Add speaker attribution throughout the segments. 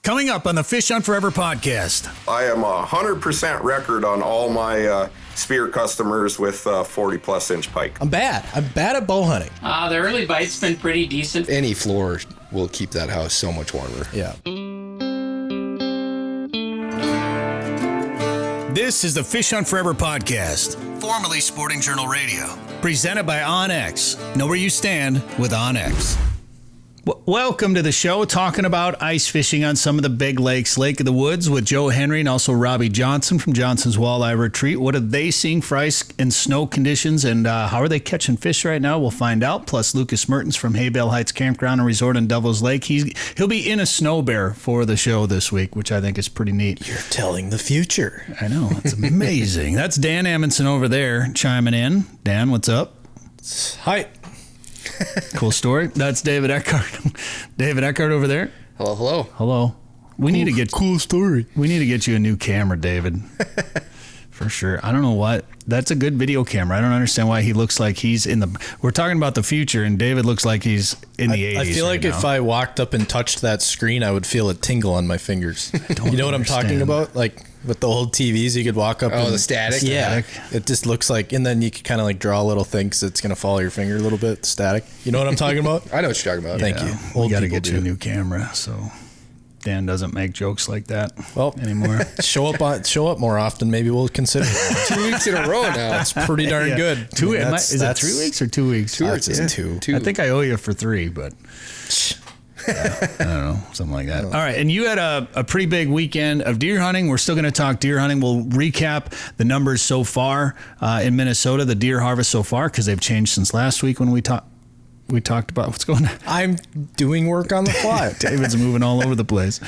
Speaker 1: Coming up on the Fish Hunt Forever podcast.
Speaker 2: I am 100% record on all my spear customers with 40-plus inch pike.
Speaker 3: I'm bad at bow hunting.
Speaker 4: The early bite's been pretty decent.
Speaker 5: Any floor will keep that house so much warmer.
Speaker 3: Yeah.
Speaker 1: This is the Fish Hunt Forever podcast, formerly Sporting Journal Radio, presented by OnX. Know where you stand with OnX. Welcome to the show, talking about ice fishing on some of the big lakes, Lake of the Woods with Joe Henry and also Robbie Johnson from Johnson's Walleye Retreat. What are they seeing for ice and snow conditions, and how are they catching fish right now? We'll find out. Plus, Lucas Mertens from Haybale Heights Campground and Resort in Devil's Lake. He'll be in a Snobear for the show this week, which I think is pretty neat.
Speaker 3: You're telling the future.
Speaker 1: I know. It's amazing. That's Dan Amundsen over there chiming in. Dan, what's up?
Speaker 3: Hi.
Speaker 1: Cool story. That's David Eckhart. David Eckhart over there.
Speaker 5: Hello, hello.
Speaker 1: Hello. We need to get
Speaker 3: cool story.
Speaker 1: We need to get you a new camera, David. For sure. I don't know what. That's a good video camera. I don't understand why he looks like he's in the. We're talking about the future, and David looks like he's in the 80s.
Speaker 3: I feel like if I walked up and touched that screen, I would feel a tingle on my fingers. You know what I'm talking about? Like with the old TVs, you could walk up.
Speaker 5: Oh, the static.
Speaker 3: Yeah, it just looks like, and then you could kind of like draw a little thing because it's gonna follow your finger a little bit. Static. You know what I'm talking about?
Speaker 5: I know what you're talking about.
Speaker 3: Thank you.
Speaker 1: We got to get you a new camera, so Dan doesn't make jokes like that anymore.
Speaker 3: Show up more often. Maybe we'll consider it.
Speaker 5: 2 weeks in a row now.
Speaker 3: That's pretty darn good.
Speaker 1: Is it 3 weeks or 2 weeks?
Speaker 3: Two.
Speaker 1: I think I owe you for 3, but I don't know, something like that. All right, and you had a pretty big weekend of deer hunting. We're still going to talk deer hunting. We'll recap the numbers so far in Minnesota, the deer harvest so far, because they've changed since last week when we talked about what's going on.
Speaker 3: I'm doing work on the fly.
Speaker 1: David's moving all over the place.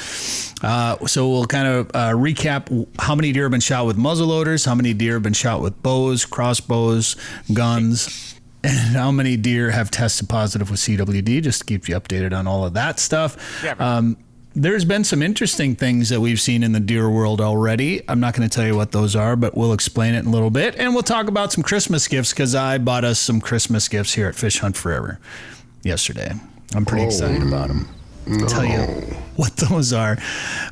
Speaker 1: So we'll kind of recap how many deer have been shot with muzzleloaders, how many deer have been shot with bows, crossbows, guns, and how many deer have tested positive with CWD, just to keep you updated on all of that stuff. Yeah, there's been some interesting things that we've seen in the deer world already. I'm not going to tell you what those are, but we'll explain it in a little bit. And we'll talk about some Christmas gifts, because I bought us some Christmas gifts here at Fish Hunt Forever yesterday. I'm pretty excited about them. I'll tell you what those are.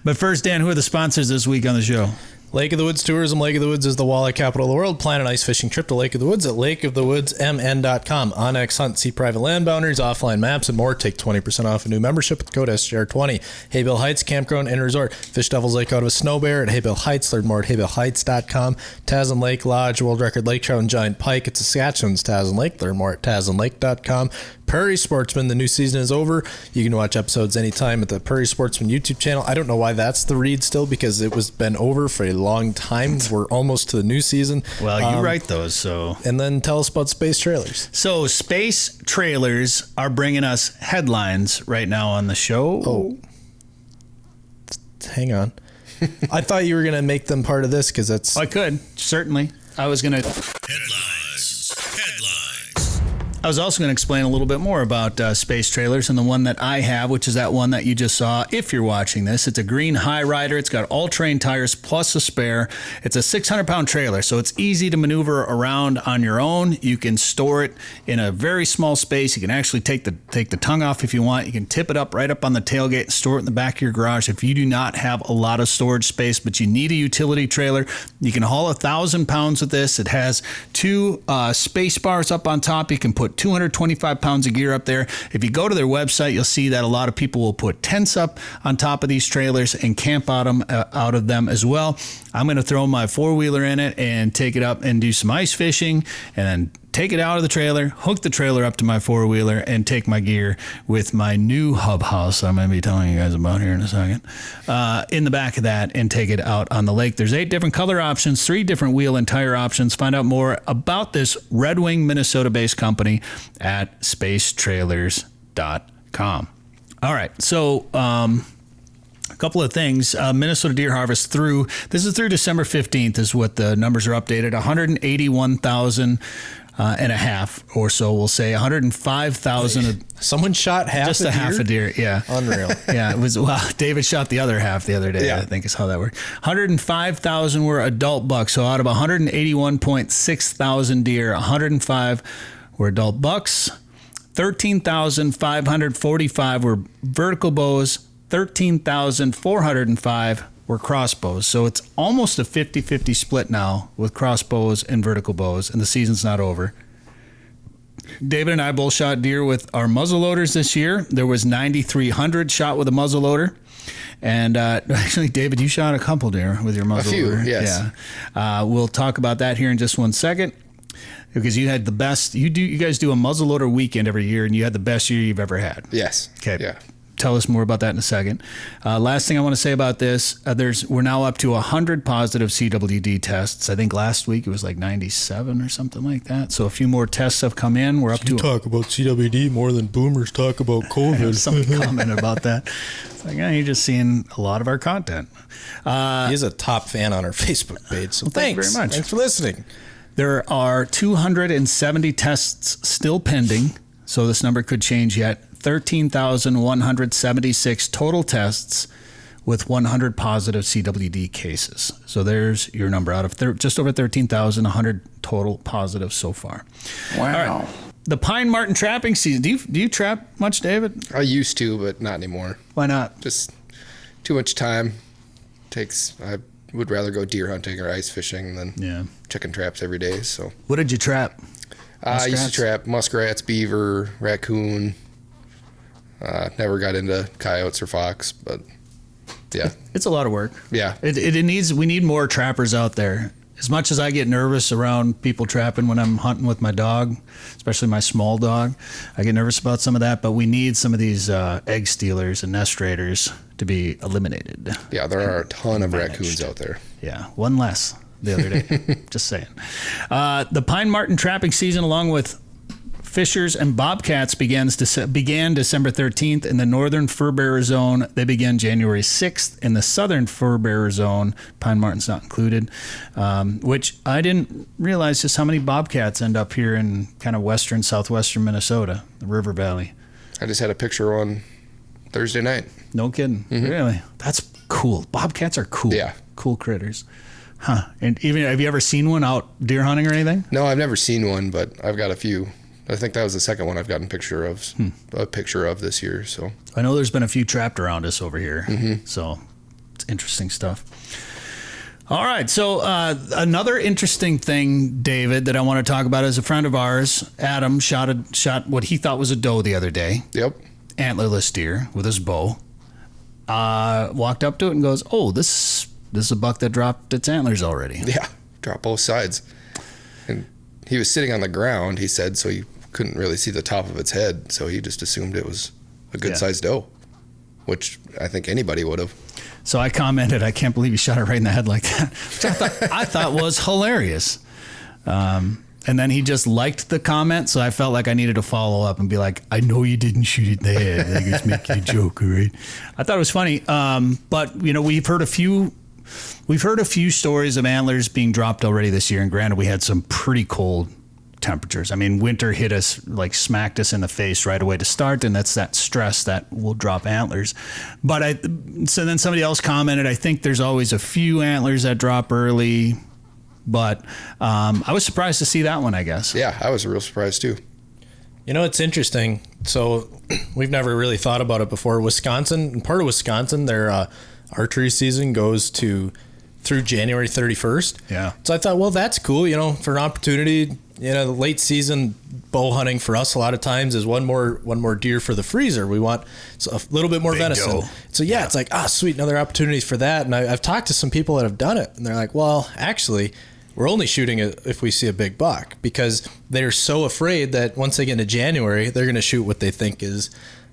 Speaker 1: But first, Dan, who are the sponsors this week on the show?
Speaker 3: Lake of the Woods Tourism. Lake of the Woods is the walleye capital of the world. Plan an ice fishing trip to Lake of the Woods at lakeofthewoodsmn.com. OnX Hunt, see private land boundaries, offline maps, and more. Take 20% off a new membership with code SGR20. Haybale Heights Campground and Resort. Fish Devil's Lake out of a Snobear at Haybale Heights. Learn more at haybaleHeights.com. Tasman Lake Lodge, world record lake trout and giant pike at Saskatchewan's Tasman Lake. Learn more at tasmanlake.com. Prairie Sportsman, the new season is over. You can watch episodes anytime at the Prairie Sportsman YouTube channel. I don't know why that's the read still, because it was been over for a long time. We're almost to the new season.
Speaker 1: Well, you write those, so.
Speaker 3: And then tell us about Space Trailers.
Speaker 1: So Space Trailers are bringing us headlines right now on the show.
Speaker 3: Oh. Hang on. I thought you were going to make them part of this, because that's...
Speaker 1: I could, certainly. I was going to... I was also going to explain a little bit more about Space Trailers and the one that I have, which is that one that you just saw if you're watching this. It's a green high rider. It's got all-terrain tires plus a spare. It's a 600-pound trailer, so it's easy to maneuver around on your own. You can store it in a very small space. You can actually take the tongue off if you want. You can tip it up right up on the tailgate and store it in the back of your garage. If you do not have a lot of storage space, but you need a utility trailer, you can haul 1,000 pounds with this. It has 2 space bars up on top. You can put 225 pounds of gear up there. If you go to their website, you'll see that a lot of people will put tents up on top of these trailers and camp out of them as well. I'm going to throw my 4-wheeler in it and take it up and do some ice fishing, and then take it out of the trailer, hook the trailer up to my 4-wheeler, and take my gear with my new hub house I'm going to be telling you guys about here in a second, in the back of that, and take it out on the lake. There's 8 different color options, 3 different wheel and tire options. Find out more about this Red Wing, Minnesota-based company at spacetrailers.com. All right, so a couple of things. Minnesota deer harvest through December 15th is what the numbers are updated. 181,000 and a half or so. We'll say 105,000.
Speaker 3: Someone shot half a deer?
Speaker 1: Half a deer, yeah.
Speaker 3: Unreal.
Speaker 1: Yeah, it was. Well, David shot the other half the other day, I think is how that worked. 105,000 were adult bucks. So out of 181.6 thousand deer, 105 were adult bucks. 13,545 were vertical bows. 13,405 were crossbows. So it's almost a 50-50 split now with crossbows and vertical bows, and the season's not over. David and I both shot deer with our muzzleloaders this year. There was 9,300 shot with a muzzleloader. And actually, David, you shot a couple deer with your muzzleloader.
Speaker 5: A few, yes.
Speaker 1: Yeah. We'll talk about that here in just one second, because you had the best. You guys do a muzzleloader weekend every year, and you had the best year you've ever had.
Speaker 5: Yes.
Speaker 1: Okay.
Speaker 5: Yeah.
Speaker 1: Tell us more about that in a second. Last thing I want to say about this, we're now up to 100 positive CWD tests. I think last week it was like 97 or something like that. So a few more tests have come in. We're up to...
Speaker 3: You talk about CWD more than boomers talk about COVID.
Speaker 1: Somebody commented about that. It's like, you're just seeing a lot of our content.
Speaker 3: He is a top fan on our Facebook page, so
Speaker 1: thank you
Speaker 3: thanks.
Speaker 1: very much.
Speaker 3: Thanks for listening.
Speaker 1: There are 270 tests still pending, so this number could change yet. 13,176 total tests with 100 positive CWD cases. So there's your number out of just over 13,100 total positive so far.
Speaker 4: Wow.
Speaker 1: All right. The pine marten trapping season. Do you trap much, David?
Speaker 5: I used to, but not anymore.
Speaker 1: Why not?
Speaker 5: Just too much time. I would rather go deer hunting or ice fishing than chicken traps every day. So
Speaker 1: what did you trap?
Speaker 5: I used to trap muskrats, beaver, raccoon. Never got into coyotes or fox, but yeah.
Speaker 1: It's a lot of work.
Speaker 5: Yeah.
Speaker 1: We need more trappers out there. As much as I get nervous around people trapping when I'm hunting with my dog, especially my small dog, I get nervous about some of that, but we need some of these egg stealers and nest raiders to be eliminated.
Speaker 5: Yeah, there are a ton of raccoons out there.
Speaker 1: Yeah, one less the other day. Just saying. The pine marten trapping season, along with fishers and bobcats, began December 13th in the northern fur bearer zone. They began January 6th in the southern fur bearer zone. Pine marten's not included, which I didn't realize just how many bobcats end up here in kind of western, southwestern Minnesota, the river valley.
Speaker 5: I just had a picture on Thursday night.
Speaker 1: No kidding.
Speaker 5: Mm-hmm.
Speaker 1: Really? That's cool. Bobcats are cool.
Speaker 5: Yeah.
Speaker 1: Cool critters. Huh. And even, have you ever seen one out deer hunting or anything?
Speaker 5: No, I've never seen one, but I've got a few. I think that was the second one I've gotten a picture of this year. So
Speaker 1: I know there's been a few trapped around us over here. Mm-hmm. So it's interesting stuff. All right. So another interesting thing, David, that I want to talk about is a friend of ours, Adam, shot what he thought was a doe the other day.
Speaker 5: Yep.
Speaker 1: Antlerless deer with his bow. Walked up to it and goes, "Oh, this is a buck that dropped its antlers already."
Speaker 5: Yeah. Dropped both sides. And he was sitting on the ground, he said, so he couldn't really see the top of its head. So he just assumed it was a good-sized doe, which I think anybody would have.
Speaker 1: So I commented, "I can't believe you shot it right in the head like that," which I thought was hilarious. And then he just liked the comment, so I felt like I needed to follow up and be like, "I know you didn't shoot it in the head. I was making a joke, all right?" I thought it was funny. But, we've heard a few stories of antlers being dropped already this year, and granted, we had some pretty cold temperatures. I mean, winter hit us, like smacked us in the face right away to start, and that's that stress that will drop antlers. But so then somebody else commented, "I think there's always a few antlers that drop early," but I was surprised to see that one, I guess.
Speaker 5: Yeah, I was real surprised too.
Speaker 3: It's interesting. So we've never really thought about it before. Wisconsin, part of Wisconsin, their archery season goes through January 31st.
Speaker 1: Yeah.
Speaker 3: So I thought, well, that's cool, for an opportunity. The late season bow hunting for us a lot of times is one more deer for the freezer. We want a little bit more
Speaker 1: Big
Speaker 3: venison.
Speaker 1: doe.
Speaker 3: So yeah, it's like, sweet, another opportunity for that. And I've talked to some people that have done it, and they're like, well, actually, we're only shooting it if we see a big buck, because they're so afraid that once they get into January, they're going to shoot what they think is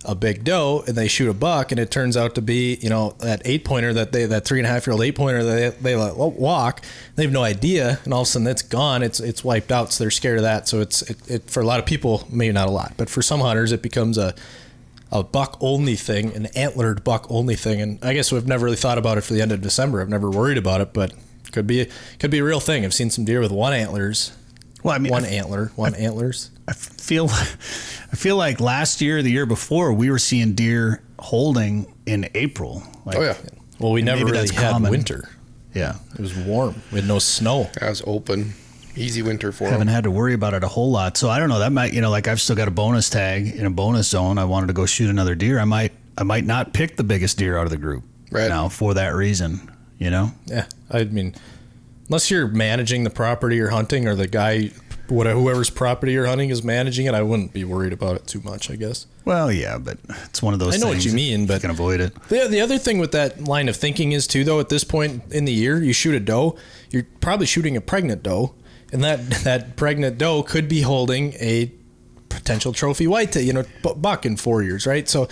Speaker 3: a big doe, and they shoot a buck, and it turns out to be, that 8-pointer that 3.5-year-old 8-pointer that they let walk. They have no idea, and all of a sudden it's gone. It's wiped out. So they're scared of that. So it for a lot of people, maybe not a lot, but for some hunters, it becomes a buck only thing, an antlered buck only thing. And I guess we've never really thought about it for the end of December. I've never worried about it, but could be a real thing. I've seen some deer with one antlers.
Speaker 1: Well, I mean,
Speaker 3: antlers.
Speaker 1: I feel like last year, or the year before, we were seeing deer holding in April. Like,
Speaker 5: Oh yeah.
Speaker 3: Well, we never
Speaker 1: maybe
Speaker 3: really
Speaker 1: that's
Speaker 3: had
Speaker 1: common.
Speaker 3: winter.
Speaker 1: Yeah.
Speaker 3: It was warm. We had no snow.
Speaker 5: I was open. Easy winter for
Speaker 1: Haven't
Speaker 5: them.
Speaker 1: had to worry about it a whole lot. So I don't know. That might, like I've still got a bonus tag in a bonus zone. I wanted to go shoot another deer. I might I might not pick the biggest deer out of the group now for that reason, you know?
Speaker 3: Yeah. I mean, unless you're managing the property you're hunting, or the guy, whoever's property you're hunting is managing it, I wouldn't be worried about it too much, I guess.
Speaker 1: Well, yeah, but it's one of those things.
Speaker 3: I know what you mean, but
Speaker 1: you can avoid it.
Speaker 3: The other thing with that line of thinking is, too, though, at this point in the year, you shoot a doe, you're probably shooting a pregnant doe, and that pregnant doe could be holding a potential trophy whitetail, you know, buck in 4 years, right? So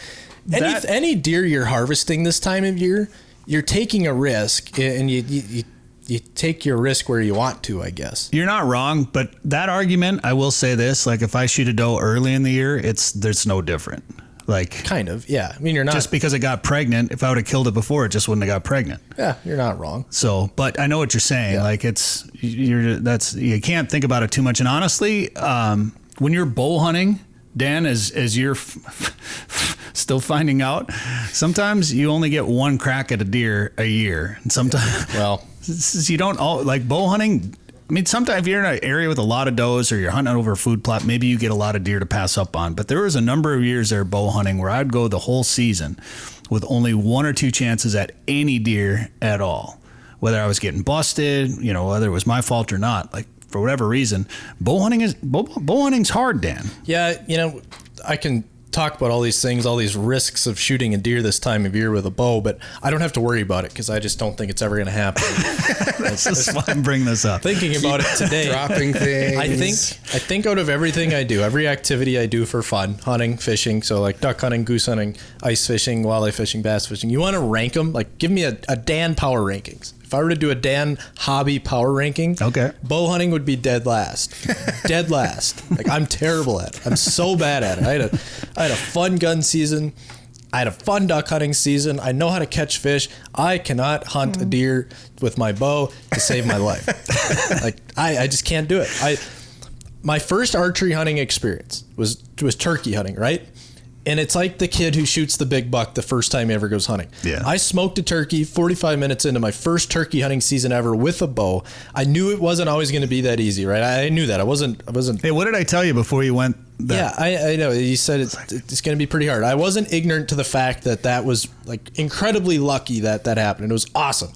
Speaker 3: any deer you're harvesting this time of year, you're taking a risk, and you take your risk where you want to, I guess.
Speaker 1: You're not wrong, but that argument, I will say this, like if I shoot a doe early in the year, there's no different. Like
Speaker 3: kind of, yeah. I mean, you're not
Speaker 1: just because it got pregnant. If I would have killed it before, it just wouldn't have got pregnant.
Speaker 3: Yeah, you're not wrong.
Speaker 1: So, but I know what you're saying.
Speaker 3: Yeah.
Speaker 1: Like you can't think about it too much. And honestly, when you're bow hunting, Dan, as you're still finding out, sometimes you only get one crack at a deer a year, and sometimes you don't all like bow hunting. I mean, sometimes if you're in an area with a lot of does, or you're hunting over a food plot, maybe you get a lot of deer to pass up on. But there was a number of years there bow hunting where I'd go the whole season with only 1 or 2 chances at any deer at all. Whether I was getting busted, you know, whether it was my fault or not, like for whatever reason, bow hunting's hard, Dan.
Speaker 3: Yeah, you know, I can talk about all these things, all these risks of shooting a deer this time of year with a bow, but I don't have to worry about it because I just don't think it's ever going to happen.
Speaker 1: That's why I'm bringing this up.
Speaker 3: Thinking about it today,
Speaker 5: dropping things.
Speaker 3: I think out of everything I do, every activity I do for fun, hunting, fishing, so like duck hunting, goose hunting, ice fishing, walleye fishing, bass fishing, you want to rank them? Like give me a Dan power rankings. If I were to do a Dan hobby power ranking,
Speaker 1: okay,
Speaker 3: bow hunting would be dead last. Dead last. Like I'm terrible at it. I'm so bad at it. I had a fun gun season. I had a fun duck hunting season. I know how to catch fish. I cannot hunt a deer with my bow to save my life. Like I just can't do it. My first archery hunting experience was turkey hunting, right? And it's like the kid who shoots the big buck the first time he ever goes hunting.
Speaker 1: Yeah.
Speaker 3: I smoked a turkey 45 minutes into my first turkey hunting season ever with a bow. I knew it wasn't always going to be that easy, right? I knew that. I wasn't.
Speaker 1: Hey, what did I tell you before you went?
Speaker 3: Yeah, I know. You said it's going to be pretty hard. I wasn't ignorant to the fact that was like incredibly lucky that happened. It was awesome.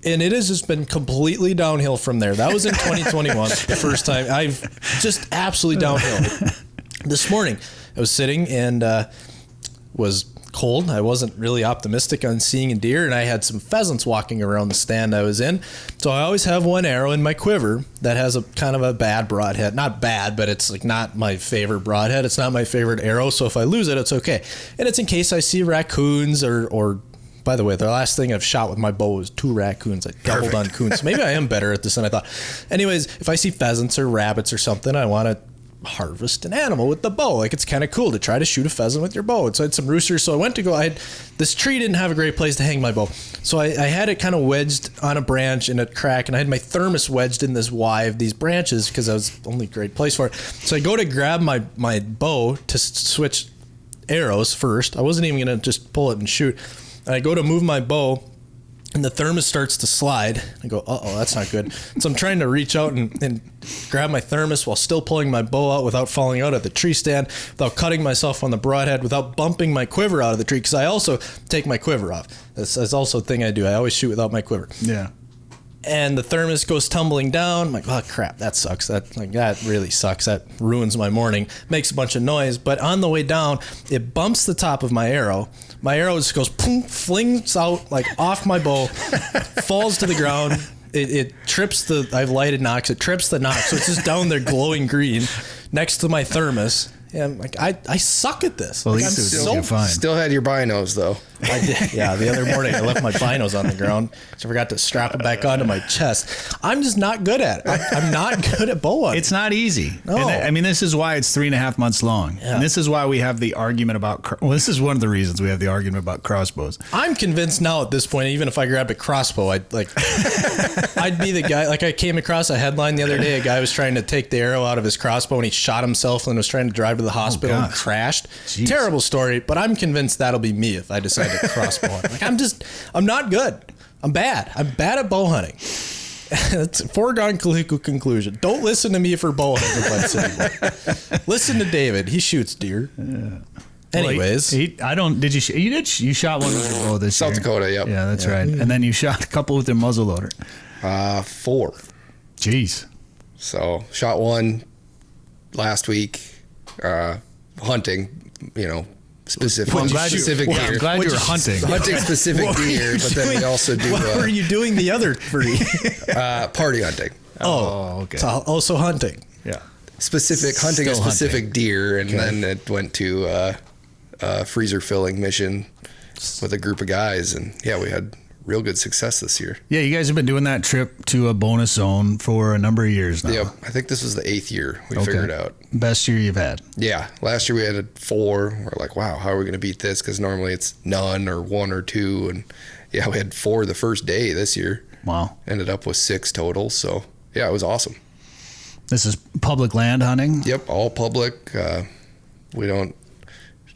Speaker 3: And it has just been completely downhill from there. That was in 2021, the first time. I've just absolutely downhill. This morning, I was sitting and was cold. I wasn't really optimistic on seeing a deer, and I had some pheasants walking around the stand I was in. So I always have one arrow in my quiver that has a kind of a bad broadhead. Not bad, but it's like not my favorite broadhead. It's not my favorite arrow. So if I lose it, it's okay. And it's in case I see raccoons or by the way, the last thing I've shot with my bow was 2 raccoons. I doubled on coons. So maybe I am better at this than I thought. Anyways, if I see pheasants or rabbits or something, I want to harvest an animal with the bow. Like it's kind of cool to try to shoot a pheasant with your bow. And so I had some roosters. So I went to go, this tree didn't have a great place to hang my bow. So I had it kind of wedged on a branch in a crack, and I had my thermos wedged in this Y of these branches because that was the only great place for it. So I go to grab my bow to switch arrows first. I wasn't even going to just pull it and shoot. And I go to move my bow, and the thermos starts to slide. I go, uh-oh, that's not good. So I'm trying to reach out and grab my thermos while still pulling my bow out without falling out of the tree stand, without cutting myself on the broadhead, without bumping my quiver out of the tree, because I also take my quiver off. That's also a thing I do. I always shoot without my quiver.
Speaker 1: Yeah.
Speaker 3: And the thermos goes tumbling down. I'm like, oh, crap, that sucks. That really sucks. That ruins my morning. Makes a bunch of noise. But on the way down, it bumps the top of my arrow. My arrow just goes, boom, flings out like off my bow, falls to the ground. It trips I've lighted Nox. It trips the Nox. So it's just down there glowing green next to my thermos. And I'm like, I suck at this.
Speaker 1: Well,
Speaker 3: like,
Speaker 1: at least it was fine.
Speaker 5: Still had your binos though.
Speaker 3: I did. Yeah, the other morning I left my binos on the ground, so I forgot to strap them back onto my chest. I'm just not good at it. I'm not good at bow hunting.
Speaker 1: It's not easy.
Speaker 3: No.
Speaker 1: And I mean, this is why it's 3.5 months long.
Speaker 3: Yeah.
Speaker 1: And this is why we have the argument about, this is one of the reasons we have the argument about crossbows.
Speaker 3: I'm convinced now at this point, even if I grabbed a crossbow, I'd be the guy. Like I came across a headline the other day, a guy was trying to take the arrow out of his crossbow and he shot himself and was trying to drive to the hospital and crashed.
Speaker 1: Jeez.
Speaker 3: Terrible story, but I'm convinced that'll be me if I decide to crossbow hunt. Like I'm not good. I'm bad. I'm bad at bow hunting. It's a foregone conclusion. Don't listen to me for bow hunting advice anymore. Listen to David. He shoots deer.
Speaker 1: Yeah.
Speaker 3: Anyways,
Speaker 1: I don't. Did you? You shot one with your bow this
Speaker 5: South
Speaker 1: year.
Speaker 5: Dakota, yep.
Speaker 1: Yeah, that's right. And then you shot a couple with your muzzleloader.
Speaker 5: 4.
Speaker 1: Jeez.
Speaker 5: So shot one last week, hunting, specific
Speaker 1: Well, I'm glad
Speaker 5: specific
Speaker 1: I'm
Speaker 5: deer.
Speaker 1: glad you were hunting.
Speaker 5: Hunting specific deer, but then we also do
Speaker 3: what were you doing the other 3?
Speaker 5: party hunting.
Speaker 1: Oh, okay.
Speaker 3: So also hunting.
Speaker 1: Yeah.
Speaker 5: Hunting
Speaker 1: Still
Speaker 5: a specific
Speaker 1: hunting.
Speaker 5: deer, and then it went to a freezer filling mission with a group of guys, and yeah, we had real good success this year.
Speaker 1: Yeah, you guys have been doing that trip to a bonus zone for a number of years now.
Speaker 5: Yep, I think this was the 8th year we figured out.
Speaker 1: Best year you've had.
Speaker 5: Yeah, last year we had 4. We're like, wow, how are we going to beat this? Because normally it's none or 1 or 2, and yeah, we had 4 the first day this year.
Speaker 1: Wow.
Speaker 5: Ended up with 6 total, so yeah, it was awesome.
Speaker 1: This is public land hunting?
Speaker 5: Yep, all public. We don't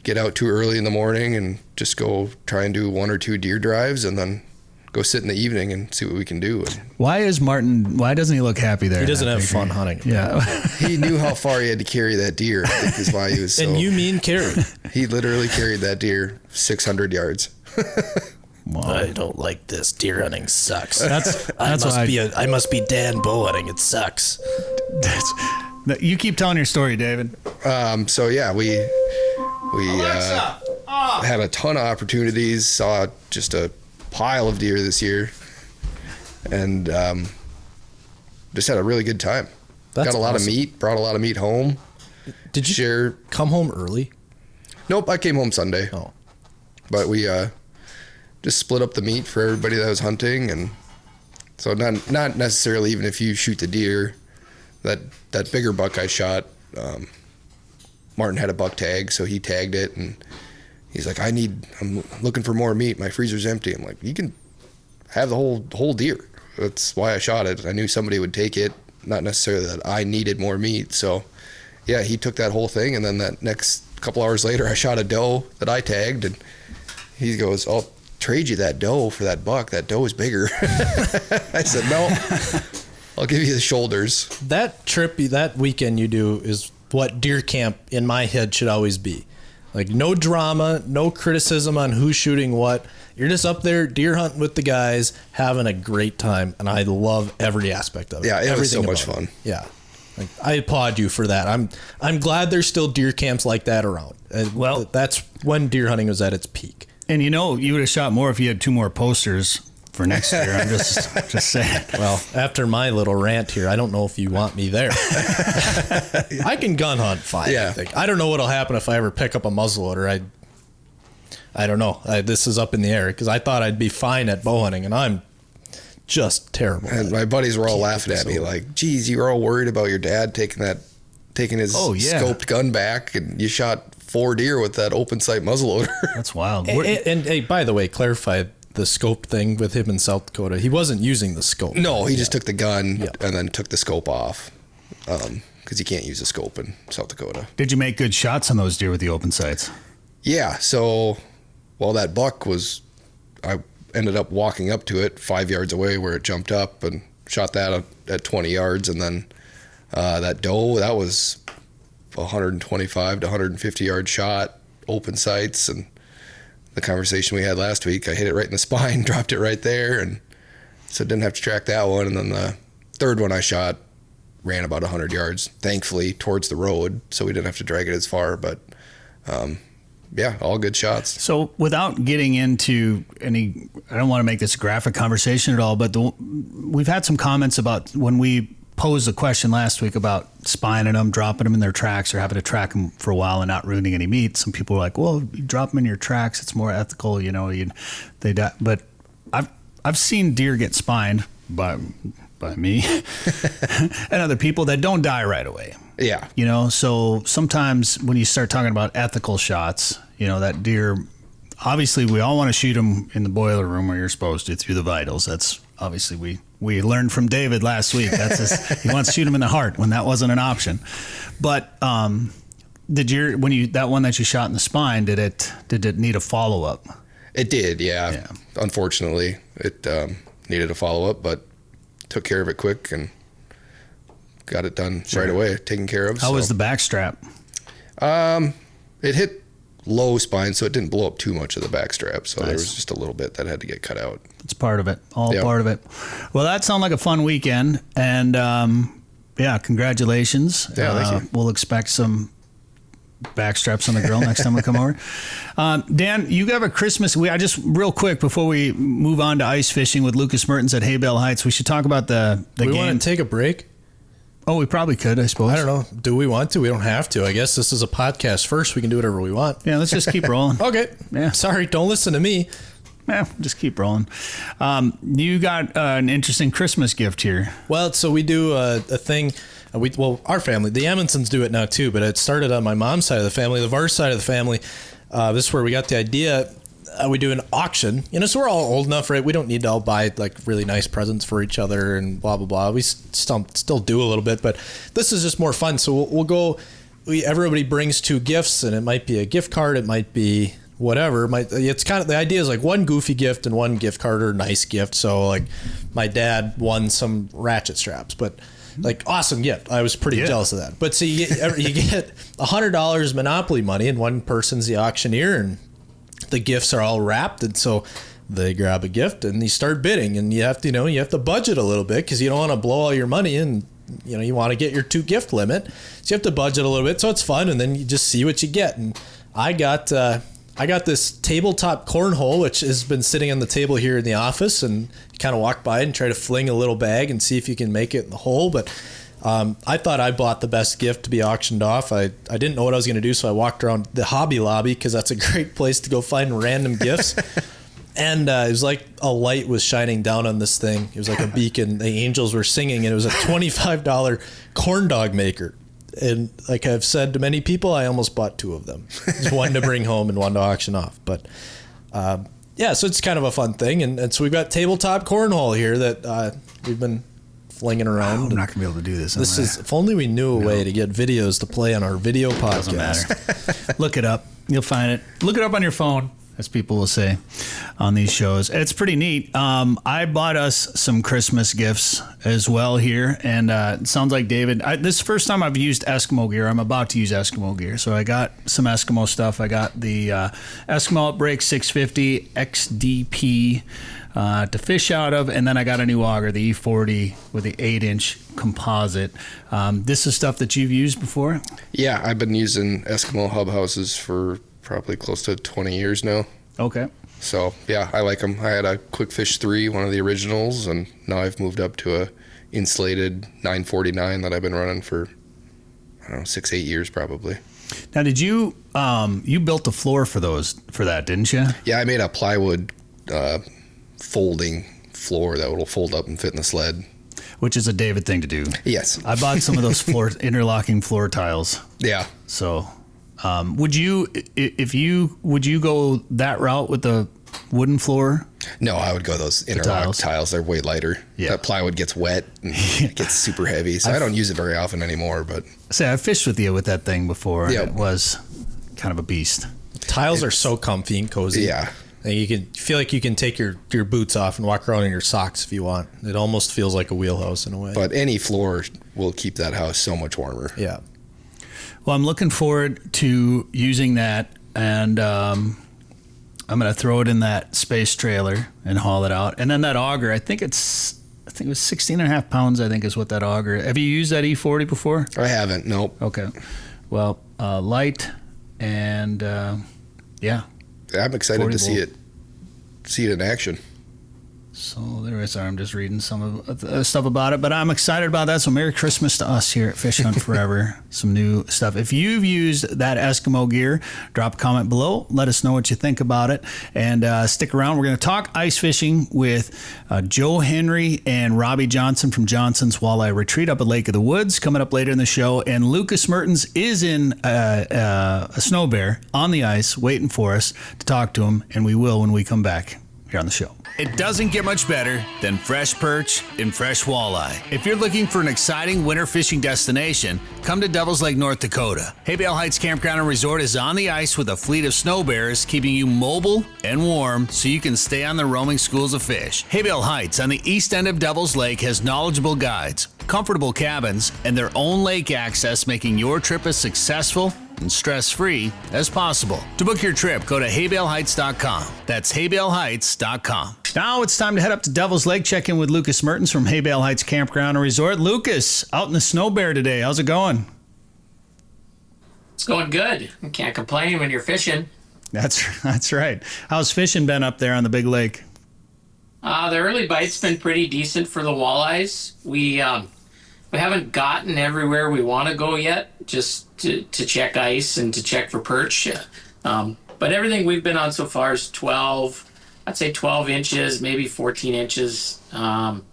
Speaker 5: get out too early in the morning and just go try and do 1 or 2 deer drives and then go sit in the evening and see what we can do. And
Speaker 1: Why doesn't he look happy there?
Speaker 3: He doesn't
Speaker 1: That
Speaker 3: have
Speaker 1: big
Speaker 3: fun
Speaker 1: deer?
Speaker 3: hunting.
Speaker 1: Yeah.
Speaker 5: he knew how far he had to carry that deer, I think is why he was so...
Speaker 3: And you mean carry?
Speaker 5: He literally carried that deer 600 yards.
Speaker 3: I don't like this. Deer hunting sucks.
Speaker 1: That's why
Speaker 3: I must be Dan bow hunting. It sucks.
Speaker 1: you keep telling your story, David.
Speaker 5: So yeah, we had a ton of opportunities, saw just a pile of deer this year, and just had a really good time.
Speaker 3: That's
Speaker 5: Got a lot
Speaker 3: awesome.
Speaker 5: of meat, brought a lot of meat home.
Speaker 3: Did you
Speaker 5: Share.
Speaker 3: come home early?
Speaker 5: Nope, I came home Sunday.
Speaker 3: Oh.
Speaker 5: But we just split up the meat for everybody that was hunting, and so not necessarily even if you shoot the deer, that bigger buck I shot, Martin had a buck tag, so he tagged it, and he's like, I'm looking for more meat. My freezer's empty. I'm like, you can have the whole deer. That's why I shot it. I knew somebody would take it, not necessarily that I needed more meat. So yeah, he took that whole thing, and then that next couple hours later, I shot a doe that I tagged, and he goes, I'll trade you that doe for that buck. That doe is bigger. I said, no, I'll give you the shoulders.
Speaker 3: That trip, that weekend you do is what deer camp in my head should always be. Like no drama, no criticism on who's shooting what. You're just up there deer hunting with the guys, having a great time, and I love every aspect of it.
Speaker 5: Yeah, it was so much
Speaker 3: about
Speaker 5: fun.
Speaker 3: it. Yeah. Like, I applaud you for that. I'm glad there's still deer camps like that around.
Speaker 1: Well-
Speaker 3: That's when deer hunting was at its peak.
Speaker 1: And you would have shot more if you had 2 more posters for next year. I'm just saying.
Speaker 3: Well, after my little rant here, I don't know if you want me there. I can gun hunt fine.
Speaker 5: Yeah.
Speaker 3: I think. I don't know what'll happen if I ever pick up a muzzleloader. I don't know. This is up in the air because I thought I'd be fine at bow hunting, and I'm just terrible.
Speaker 5: And my buddies were all laughing at me like, geez, you were all worried about your dad taking his scoped gun back, and you shot 4 deer with that open sight muzzleloader.
Speaker 1: That's wild.
Speaker 3: And hey, by the way, clarify the scope thing with him in South Dakota. He wasn't using the scope.
Speaker 5: No, he just took the gun and then took the scope off because you can't use a scope in South Dakota.
Speaker 1: Did you make good shots on those deer with the open sights?
Speaker 5: Yeah, so that buck I ended up walking up to it 5 yards away where it jumped up and shot that at 20 yards. And then that doe, that was 125 to 150 yard shot, open sights. And the conversation we had last week, I hit it right in the spine, dropped it right there. And so didn't have to track that one. And then the third one I shot ran about 100 yards, thankfully, towards the road. So we didn't have to drag it as far. But yeah, all good shots.
Speaker 1: So without getting into any, I don't want to make this a graphic conversation at all, but we've had some comments about when we posed the question last week about spining them, dropping them in their tracks, or having to track them for a while and not ruining any meat. Some people are like, well, you drop them in your tracks, it's more ethical, they die. But I've seen deer get spined by me and other people that don't die right away.
Speaker 5: Yeah.
Speaker 1: So sometimes when you start talking about ethical shots, that deer, obviously we all want to shoot them in the boiler room where you're supposed to through the vitals. That's obviously we learned from David last week. He wants to shoot him in the heart when that wasn't an option. But that one that you shot in the spine, did it need a follow-up?
Speaker 5: It did, yeah. Unfortunately, it needed a follow-up, but took care of it quick and got it done right away, taken care of.
Speaker 1: How was the back strap?
Speaker 5: It hit low spine, so it didn't blow up too much of the back strap. So there was just a little bit that had to get cut out.
Speaker 1: It's part of it, part of it. Well, that sounds like a fun weekend, and congratulations.
Speaker 5: Yeah, thank you.
Speaker 1: We'll expect some back straps on the grill next time we come over. Dan, you have a Christmas. I just real quick before we move on to ice fishing with Lucas Mertens at Haybale Heights. We should talk about the game.
Speaker 3: We want to take a break.
Speaker 1: Oh, we probably could, I suppose.
Speaker 3: I don't know. Do we want to? We don't have to. I guess this is a podcast first. We can do whatever we want.
Speaker 1: Yeah, let's just keep rolling.
Speaker 3: Okay.
Speaker 1: Yeah.
Speaker 3: Sorry, don't listen to me.
Speaker 1: Yeah, just keep rolling. You got an interesting Christmas gift here.
Speaker 3: Well, so we do a thing. Our family, the Amundsen's do it now too, but it started on my mom's side of the family, the Vars side of the family. This is where we got the idea. We do an auction, so we're all old enough, right? We don't need to all buy like really nice presents for each other and blah, blah, blah. We still do a little bit, but this is just more fun. So we'll go, everybody brings 2 gifts, and it might be a gift card. It might be whatever. It's kind of, the idea is like one goofy gift and one gift card or nice gift. So like my dad won some ratchet straps, but like awesome gift. I was pretty jealous of that. But so you get $100 Monopoly money, and one person's the auctioneer, and the gifts are all wrapped, and so they grab a gift and you start bidding, and you have to budget a little bit because you don't want to blow all your money, and you want to get your 2 gift limit, so you have to budget a little bit. So it's fun, and then you just see what you get. And I got this tabletop cornhole, which has been sitting on the table here in the office, and you kind of walk by and try to fling a little bag and see if you can make it in the hole. But I thought I bought the best gift to be auctioned off. I didn't know what I was going to do, so I walked around the Hobby Lobby because that's a great place to go find random gifts. And it was like a light was shining down on this thing. It was like a beacon. The angels were singing, and it was a $25 corn dog maker. And like I've said to many people, I almost bought 2 of them. Just one to bring home and one to auction off. But so it's kind of a fun thing. And so we've got tabletop cornhole here that we've been flinging around.
Speaker 1: I'm not going to be able to do this.
Speaker 3: If only we knew a way to get videos to play on our video podcast.
Speaker 1: Doesn't matter. Look it up. You'll find it. Look it up on your phone, as people will say on these shows. It's pretty neat. I bought us some Christmas gifts as well here, and it sounds like David, this is the first time I've used Eskimo gear. I'm about to use Eskimo gear. So I got some Eskimo stuff. I got the Eskimo Outbreak 650 XDP to fish out of, and then I got a new auger, the E40 with the 8-inch composite. This is stuff that you've used before?
Speaker 5: Yeah, I've been using Eskimo hub houses for probably close to 20 years now.
Speaker 1: Okay.
Speaker 5: So yeah, I like them. I had a Quick Fish 3, one of the originals, and now I've moved up to a insulated 949 that I've been running for, 6-8 years probably.
Speaker 1: Now, did you you built the floor for that, didn't you?
Speaker 5: Yeah, I made a plywood folding floor that will fold up and fit in the sled.
Speaker 1: Which is a David thing to do.
Speaker 5: Yes.
Speaker 1: I bought some of those interlocking floor tiles.
Speaker 5: Yeah.
Speaker 1: So, would you go that route with the wooden floor?
Speaker 5: No, I would go those interlock tiles. They're way lighter. Yeah. That plywood gets wet and it gets super heavy. So I don't use it very often anymore, but
Speaker 1: I fished with you with that thing before.
Speaker 5: Yeah.
Speaker 1: It was kind of a beast.
Speaker 3: Tiles are so comfy and cozy.
Speaker 5: Yeah.
Speaker 3: And you feel like you can take your boots off and walk around in your socks if you want. It almost feels like a wheelhouse in a way.
Speaker 5: But any floor will keep that house so much warmer.
Speaker 3: Yeah.
Speaker 1: Well, I'm looking forward to using that, and I'm going to throw it in that space trailer and haul it out. And then that auger, I think it was 16 and a half pounds, I think is what that auger. Have you used that E40 before?
Speaker 5: I haven't, nope.
Speaker 1: Okay. Well, light and yeah.
Speaker 5: I'm excited to see it in action.
Speaker 1: So there is. I'm just reading some of the stuff about it, but I'm excited about that. So Merry Christmas to us here at Fish Hunt Forever. Some new stuff. If you've used that Eskimo gear, drop a comment below. Let us know what you think about it, and stick around. We're going to talk ice fishing with Joe Henry and Robbie Johnson from Johnson's Walleye Retreat up at Lake of the Woods coming up later in the show. And Lucas Mertens is in a Snobear on the ice waiting for us to talk to him, and we will when we come back here on the show. It doesn't get much better than fresh perch and fresh walleye. If you're looking for an exciting winter fishing destination, come to Devil's Lake, North Dakota. Haybale Heights Campground and Resort is on the ice with a fleet of Snobears, keeping you mobile and warm so you can stay on the roaming schools of fish. Haybale Heights on the east end of Devil's Lake has knowledgeable guides, comfortable cabins, and their own lake access, making your trip as successful and stress-free as possible. To book your trip, go to haybaleheights.com. That's haybaleheights.com. Now it's time to head up to Devil's Lake, check in with Lucas Mertens from Haybale Heights Campground and Resort. Lucas, out in the Snobear today. How's it going?
Speaker 4: It's going good. You can't complain when you're fishing.
Speaker 1: That's right. How's fishing been up there on the big lake?
Speaker 4: The early bite's been pretty decent for the walleyes. We haven't gotten everywhere we want to go yet, just to check ice and to check for perch. But everything we've been on so far is 12, I'd say 12 inches, maybe 14 inches on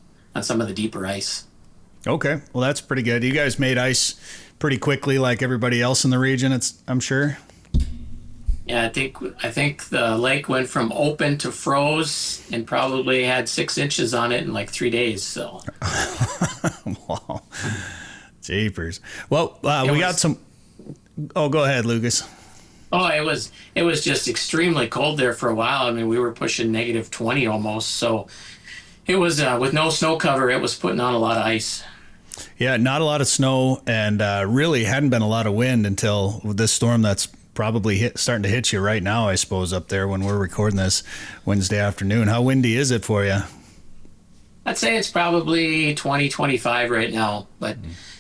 Speaker 4: some of the deeper ice.
Speaker 1: Okay, well that's pretty good. You guys made ice pretty quickly, like everybody else in the region. I'm sure.
Speaker 4: Yeah, I think the lake went from open to froze and probably had 6 inches on it in like 3 days. So.
Speaker 1: Wow, jeepers. Well, we got some. Oh, go ahead, Lucas.
Speaker 4: Oh, it was just extremely cold there for a while. I mean, we were pushing negative 20 almost. So it was with no snow cover. It was putting on a lot of ice.
Speaker 1: Yeah, not a lot of snow, and really hadn't been a lot of wind until this storm that's probably starting to hit you right now, I suppose, up there when we're recording this Wednesday afternoon. How windy is it for you?
Speaker 4: I'd say it's probably 20, 25 right now, but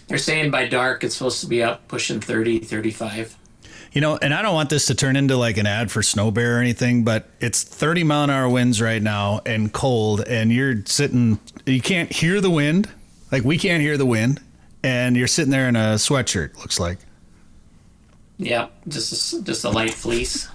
Speaker 4: they're saying by dark it's supposed to be up pushing 30, 35.
Speaker 1: You know, and I don't want this to turn into like an ad for Snobear or anything, but it's 30-mile-an-hour winds right now and cold, and you're sitting, you can't hear the wind. Like, we can't hear the wind, and you're sitting there in a sweatshirt, looks like.
Speaker 4: Yeah, just a light fleece.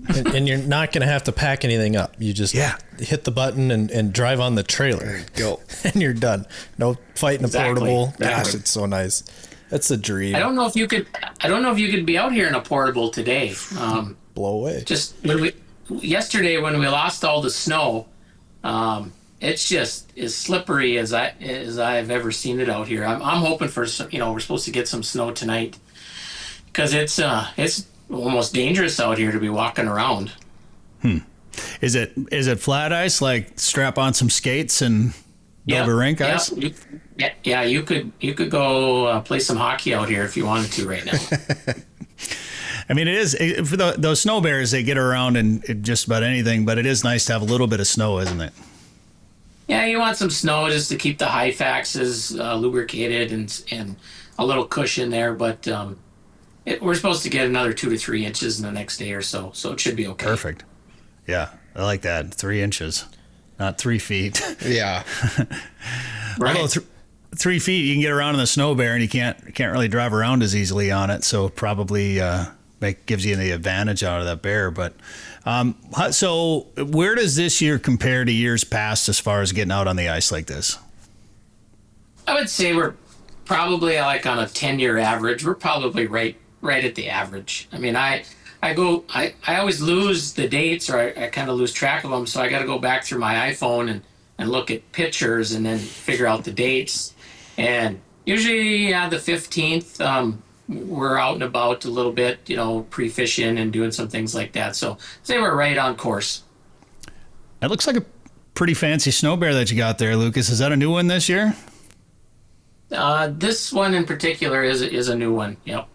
Speaker 3: And you're not going to have to pack anything up. You just hit the button and drive on the trailer.
Speaker 5: Go.
Speaker 3: And you're done. No fighting
Speaker 4: Exactly.
Speaker 3: a portable.
Speaker 4: Exactly.
Speaker 3: Gosh, it's so nice. That's the dream.
Speaker 4: I don't know if you could be out here in a portable today.
Speaker 3: Blow away.
Speaker 4: Just yesterday when we lost all the snow, it's just as slippery as I've ever seen it out here. I'm hoping for we're supposed to get some snow tonight because it's almost dangerous out here to be walking around.
Speaker 1: Is it flat ice? Like strap on some skates and build a rink ice?
Speaker 4: Yeah, you could go play some hockey out here if you wanted to right now.
Speaker 1: I mean, for those snow bears, they get around in just about anything, but it is nice to have a little bit of snow, isn't it?
Speaker 4: Yeah, you want some snow just to keep the Hyfaxes lubricated and a little cushion there, but we're supposed to get another 2 to 3 inches in the next day or so it should be okay.
Speaker 1: Perfect. Yeah, I like that. 3 inches, not 3 feet.
Speaker 5: Yeah.
Speaker 4: Right.
Speaker 1: Although 3 feet, you can get around in the snow bear, and you can't really drive around as easily on it. So probably gives you the advantage out of that bear. But so where does this year compare to years past as far as getting out on the ice like this?
Speaker 4: I would say we're probably like on a 10-year average. We're probably right at the average. I mean, I always lose the dates, or I kind of lose track of them. So I got to go back through my iPhone and look at pictures and then figure out the dates. And usually, the 15th, we're out and about a little bit, pre-fishing and doing some things like that. So say we're right on course.
Speaker 1: It looks like a pretty fancy snow bear that you got there, Lucas. Is that a new one this year?
Speaker 4: This one in particular is a new one. Yep.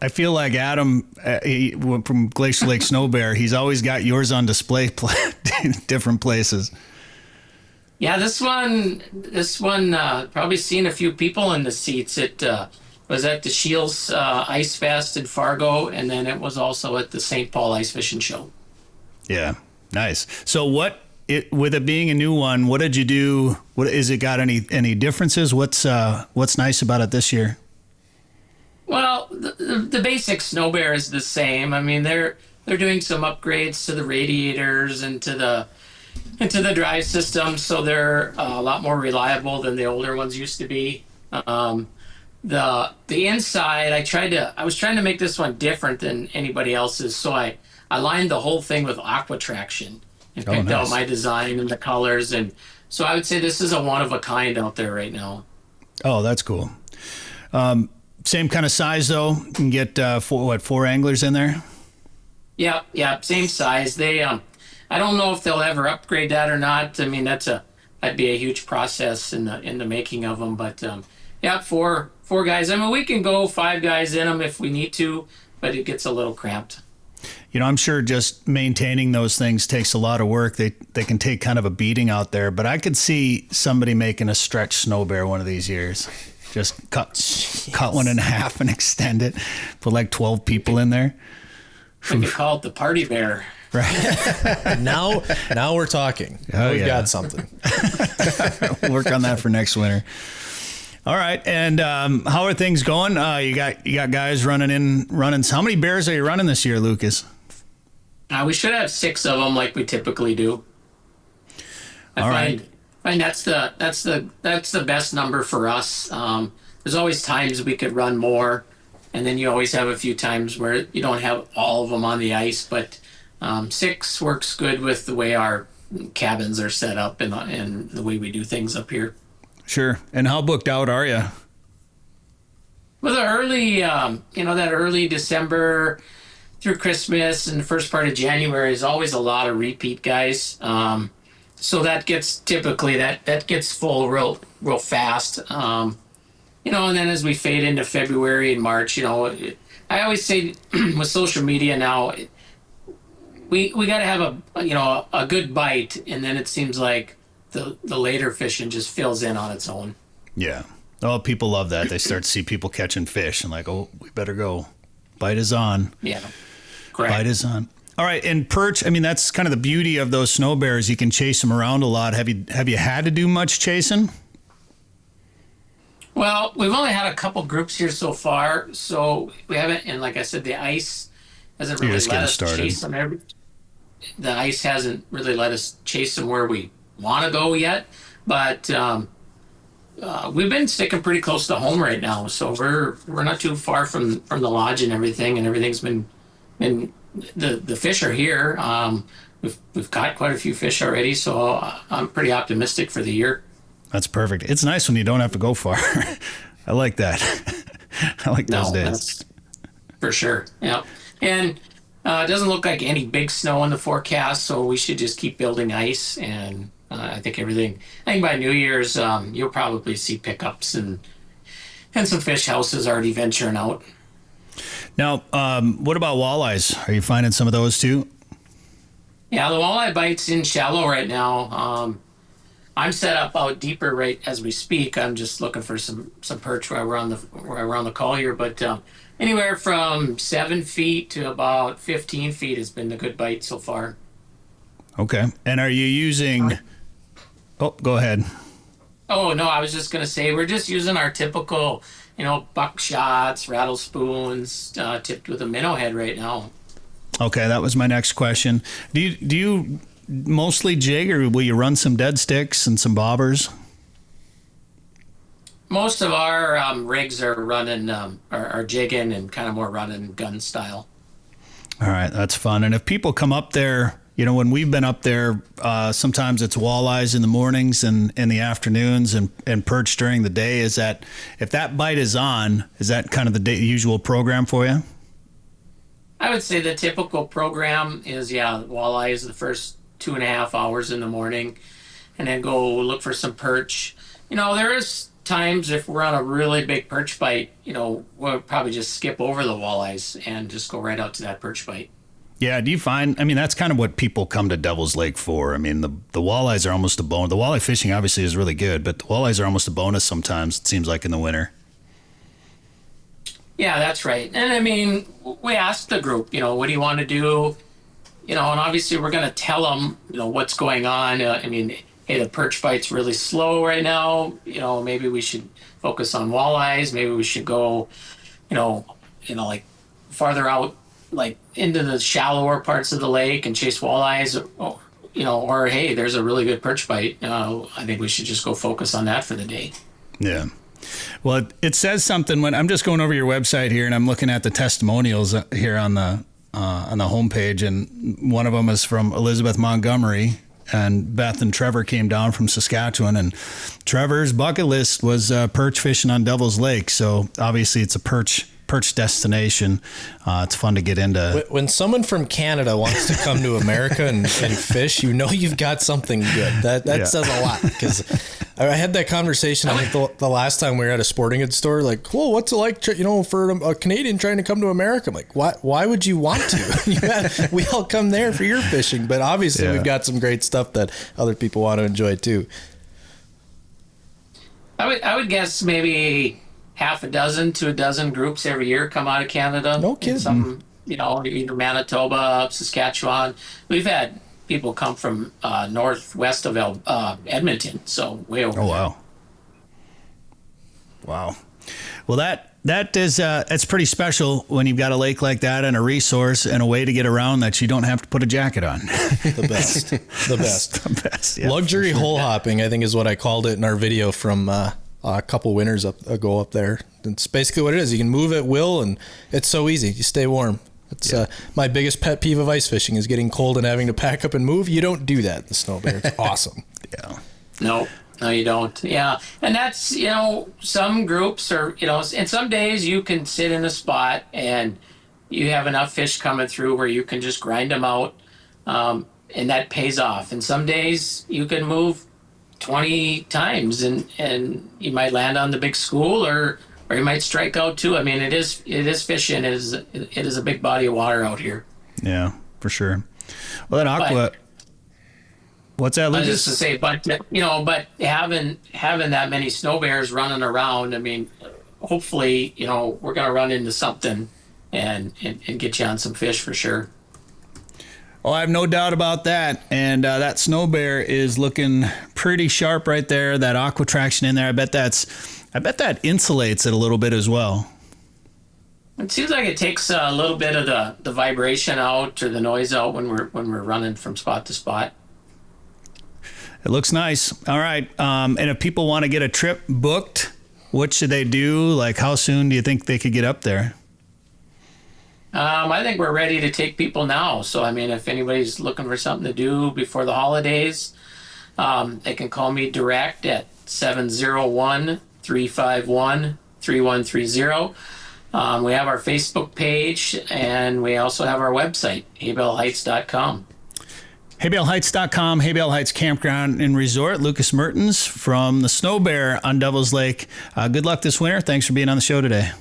Speaker 1: I feel like Adam from Glacier Lake Snow Bear, he's always got yours on display in different places.
Speaker 4: Yeah, this one, probably seen a few people in the seats. It was at the Shields Ice Fest in Fargo, and then it was also at the St. Paul Ice Fishing Show.
Speaker 1: Yeah, nice. So with it being a new one, what did you do? Is it got any differences? What's nice about it this year?
Speaker 4: Well, the basic Snow Bear is the same. I mean, they're doing some upgrades to the radiators and to the drive system, so they're a lot more reliable than the older ones used to be. The inside, I was trying to make this one different than anybody else's, so I lined the whole thing with aqua traction and picked out my design and the colors, and so I would say this is a one of a kind out there right now. Oh,
Speaker 1: that's cool. Same kind of size though. You can get 4 anglers in there.
Speaker 4: Yeah, same size. They I don't know if they'll ever upgrade that or not. I mean, that'd be a huge process in the making of them, but Yeah, four guys. I mean, we can go 5 guys in them if we need to, but it gets a little cramped.
Speaker 1: You know, I'm sure just maintaining those things takes a lot of work. They can take kind of a beating out there, but I could see somebody making a stretch Snobear one of these years. Just cut one in half and extend it. Put like 12 people in there.
Speaker 4: We could call it the party bear.
Speaker 1: Right.
Speaker 3: Now we're talking. We've got something.
Speaker 1: We'll work on that for next winter. All right. And how are things going? You got guys running. How many bears are you running this year, Lucas?
Speaker 4: We should have 6 of them like we typically do. I find that's the best number for us. There's always times we could run more, and then you always have a few times where you don't have all of them on the ice. But 6 works good with the way our cabins are set up and the way we do things up here.
Speaker 1: Sure. And how booked out are you?
Speaker 4: Well, the early, that early December through Christmas and the first part of January is always a lot of repeat guys. So that gets that gets full real fast. And then as we fade into February and March, I always say with social media now, we got to have a good bite, and then it seems like the later fishing just fills in on its own.
Speaker 1: Yeah. Oh, people love that. They start to see people catching fish and like, oh, we better go. Bite is on.
Speaker 4: Yeah. Correct.
Speaker 1: Bite is on. All right. And perch, I mean, that's kind of the beauty of those Snobears. You can chase them around a lot. Have you had to do much chasing?
Speaker 4: Well, we've only had a couple groups here so far, so we haven't. And like I said, the ice hasn't really let us chase them. The ice hasn't really let us chase them where we want to go yet, but we've been sticking pretty close to home right now, so we're not too far from the lodge and everything's been the fish are here. We've caught quite a few fish already, so I'm pretty optimistic for the year.
Speaker 1: That's perfect. It's nice when you don't have to go far. I like that. I like those days. That's
Speaker 4: for sure. Yeah, and it doesn't look like any big snow in the forecast, so we should just keep building ice. And I think by New Year's, you'll probably see pickups and some fish houses already venturing out.
Speaker 1: Now, what about walleyes? Are you finding some of those too?
Speaker 4: Yeah, the walleye bite's in shallow right now. I'm set up out deeper right as we speak. I'm just looking for some perch while we're on the call here, but anywhere from 7 feet to about 15 feet has been the good bite so far. Okay.
Speaker 1: And are you using... Oh, go ahead.
Speaker 4: Oh, no, I was just going to say we're just using our typical, buckshots, rattle spoons, tipped with a minnow head right now.
Speaker 1: Okay, that was my next question. Do you mostly jig, or will you run some dead sticks and some bobbers?
Speaker 4: Most of our rigs are running, are jigging and kind of more running gun style.
Speaker 1: All right, that's fun. And if people come up there, when we've been up there, sometimes it's walleyes in the mornings and in the afternoons and perch during the day. Is that, if that bite is on, is that kind of the usual program for you?
Speaker 4: I would say the typical program is, walleye is the first 2.5 hours in the morning, and then go look for some perch. There is times if we're on a really big perch bite, we'll probably just skip over the walleyes and just go right out to that perch bite.
Speaker 1: Yeah, do you find, that's kind of what people come to Devil's Lake for. The walleyes are almost a bonus. The walleye fishing obviously is really good, but the walleyes are almost a bonus sometimes, it seems like, in the winter.
Speaker 4: Yeah, that's right. And we asked the group, what do you want to do? And obviously we're going to tell them, what's going on. Hey, the perch bite's really slow right now. Maybe we should focus on walleyes. Maybe we should go, like farther out, like into the shallower parts of the lake and chase walleyes. Or hey, there's a really good perch bite. I think we should just go focus on that for the day.
Speaker 1: Yeah. Well, it says something when I'm just going over your website here and I'm looking at the testimonials here on the homepage, and one of them is from Elizabeth Montgomery, and Beth and Trevor came down from Saskatchewan, and Trevor's bucket list was perch fishing on Devil's Lake. So obviously it's a perch destination. It's fun to get into.
Speaker 3: When someone from Canada wants to come to America and fish, you've got something good. That says a lot, because I had that conversation, I think, the last time we were at a sporting goods store. Like, well, what's it like, for a Canadian trying to come to America? I'm like, why would you want to? We all come there for your fishing. But obviously, we've got some great stuff that other people want to enjoy, too.
Speaker 4: I would guess maybe half a dozen to a dozen groups every year come out of Canada.
Speaker 3: No kidding.
Speaker 4: Some, either Manitoba, Saskatchewan. We've had people come from northwest of Edmonton, so way over.
Speaker 1: Oh, wow. Wow. Well, that is it's pretty special when you've got a lake like that and a resource and a way to get around that you don't have to put a jacket on.
Speaker 3: The best. The best.
Speaker 1: The best. Yeah,
Speaker 3: luxury hole hopping, I think, is what I called it in our video from a couple winters ago up there. It's basically what it is. You can move at will, and it's so easy. You stay warm. It's my biggest pet peeve of ice fishing is getting cold and having to pack up and move. You don't do that in the Snobear. It's awesome.
Speaker 4: Yeah. No, you don't. Yeah. And that's, some groups are, and some days you can sit in a spot and you have enough fish coming through where you can just grind them out. And that pays off. And some days you can move 20 times and you might land on the big school or you might strike out too. I mean, it is fishing. It is a big body of water out here.
Speaker 1: Yeah, for sure. Well, that aqua. What's that, Lucas?
Speaker 4: I was just to say, but having that many Snobears running around, I mean, hopefully, we're gonna run into something and get you on some fish for sure.
Speaker 1: Oh, I have no doubt about that. And that Snobear is looking pretty sharp right there. That aqua traction in there. I bet that insulates it a little bit as well.
Speaker 4: It seems like it takes a little bit of the vibration out or the noise out when we're running from spot to spot.
Speaker 1: It looks nice. All right. And if people want to get a trip booked, what should they do? Like, how soon do you think they could get up there?
Speaker 4: I think we're ready to take people now. So, I mean, if anybody's looking for something to do before the holidays, they can call me direct at 701-351-3130. We have our Facebook page, and we also have our website, haybaleHeights.com.
Speaker 1: HaybaleHeights.com, Haybale Heights Campground and Resort. Lucas Mertens from the Snobear on Devil's Lake. Good luck this winter. Thanks for being on the show today.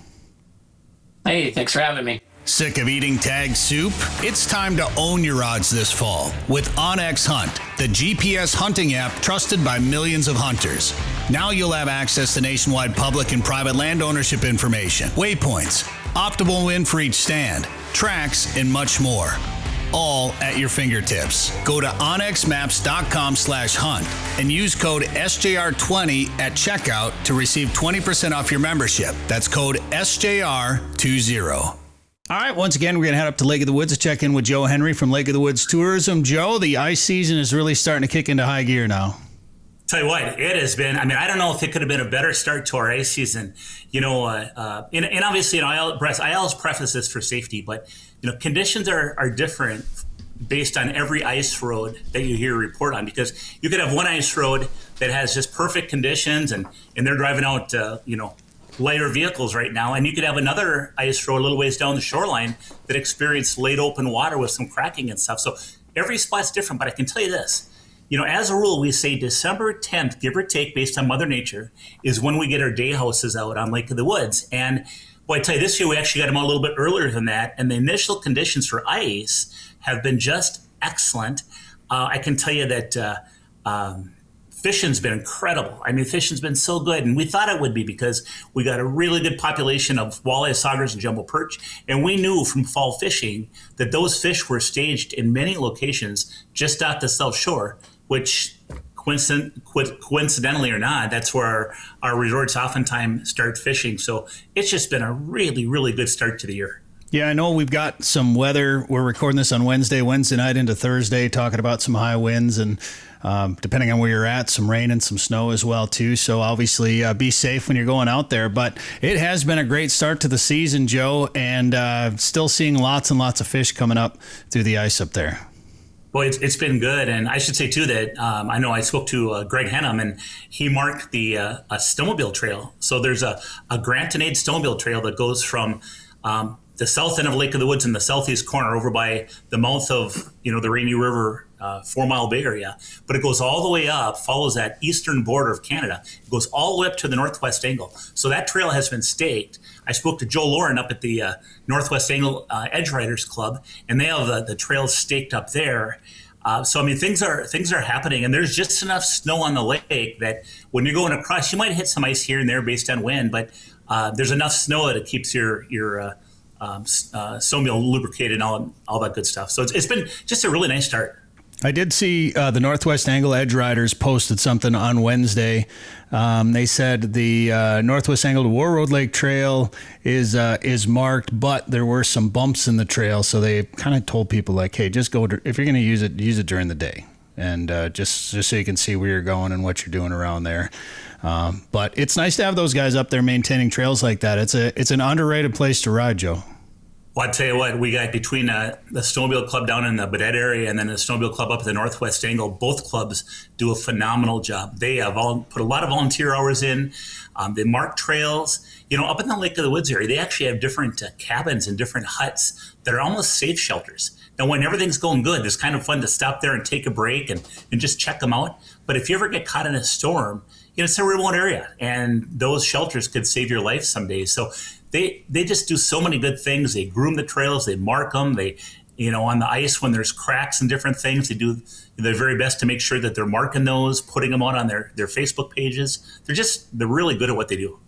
Speaker 4: Hey, thanks for having me.
Speaker 1: Sick of eating tag soup? It's time to own your odds this fall with OnX Hunt, the GPS hunting app trusted by millions of hunters. Now you'll have access to nationwide public and private land ownership information, waypoints, optimal wind for each stand, tracks, and much more. All at your fingertips. Go to onxmaps.com/hunt and use code SJR20 at checkout to receive 20% off your membership. That's code SJR20. All right, once again, we're going to head up to Lake of the Woods to check in with Joe Henry from Lake of the Woods Tourism. Joe, the ice season is really starting to kick into high gear now.
Speaker 6: Tell you what, it has been. I mean, I don't know if it could have been a better start to our ice season. And obviously, I always preface this for safety, but conditions are different based on every ice road that you hear a report on, because you could have one ice road that has just perfect conditions and they're driving out, lighter vehicles right now. And you could have another ice road a little ways down the shoreline that experienced late open water with some cracking and stuff. So every spot's different, but I can tell you this, as a rule, we say December 10th, give or take, based on Mother Nature, is when we get our day houses out on Lake of the Woods. And boy, I tell you, this year we actually got them out a little bit earlier than that. And the initial conditions for ice have been just excellent. I can tell you that fishing's been incredible. I mean, fishing's been so good, and we thought it would be because we got a really good population of walleye, saugers, and jumbo perch, and we knew from fall fishing that those fish were staged in many locations just off the South Shore, which coincidentally or not, that's where our resorts oftentimes start fishing. So it's just been a really, really good start to the year.
Speaker 1: Yeah, I know we've got some weather. We're recording this on Wednesday night into Thursday, talking about some high winds and depending on where you're at, some rain and some snow as well, too. So obviously be safe when you're going out there. But it has been a great start to the season, Joe, and still seeing lots and lots of fish coming up through the ice up there.
Speaker 6: Well, it's been good. And I should say, too, that I know I spoke to Greg Henham, and he marked the a snowmobile trail. So there's a Grantonade snowmobile trail that goes from the south end of Lake of the Woods in the southeast corner over by the mouth of, the Rainy River, 4 Mile Bay area. But it goes all the way up, follows that eastern border of Canada. It goes all the way up to the northwest angle. So that trail has been staked. I spoke to Joe Lauren up at the Northwest Angle Edge Riders Club, and they have the trails staked up there. So I mean, things are happening, and there's just enough snow on the lake that when you're going across, you might hit some ice here and there based on wind, but there's enough snow that it keeps your snowmobile lubricated and all that good stuff. So it's been just a really nice start.
Speaker 1: I did see the Northwest Angle Edge Riders posted something on Wednesday. They said the Northwest Angle to War Road Lake Trail is marked, but there were some bumps in the trail. So they kind of told people like, hey, just go, if you're going to use it during the day. And just so you can see where you're going and what you're doing around there. But it's nice to have those guys up there maintaining trails like that. It's an underrated place to ride, Joe.
Speaker 6: Well, I'll tell you what, we got between the Snowmobile Club down in the Bret area and then the Snowmobile Club up at the Northwest Angle, both clubs do a phenomenal job. They have put a lot of volunteer hours in. They mark trails. Up in the Lake of the Woods area, they actually have different cabins and different huts that are almost safe shelters. Now, when everything's going good, it's kind of fun to stop there and take a break and just check them out. But if you ever get caught in a storm, it's a remote area, and those shelters could save your life some days. So they just do so many good things. They groom the trails, they mark them, they, on the ice when there's cracks and different things, they do their very best to make sure that they're marking those, putting them out on their Facebook pages. They're really good at what they do.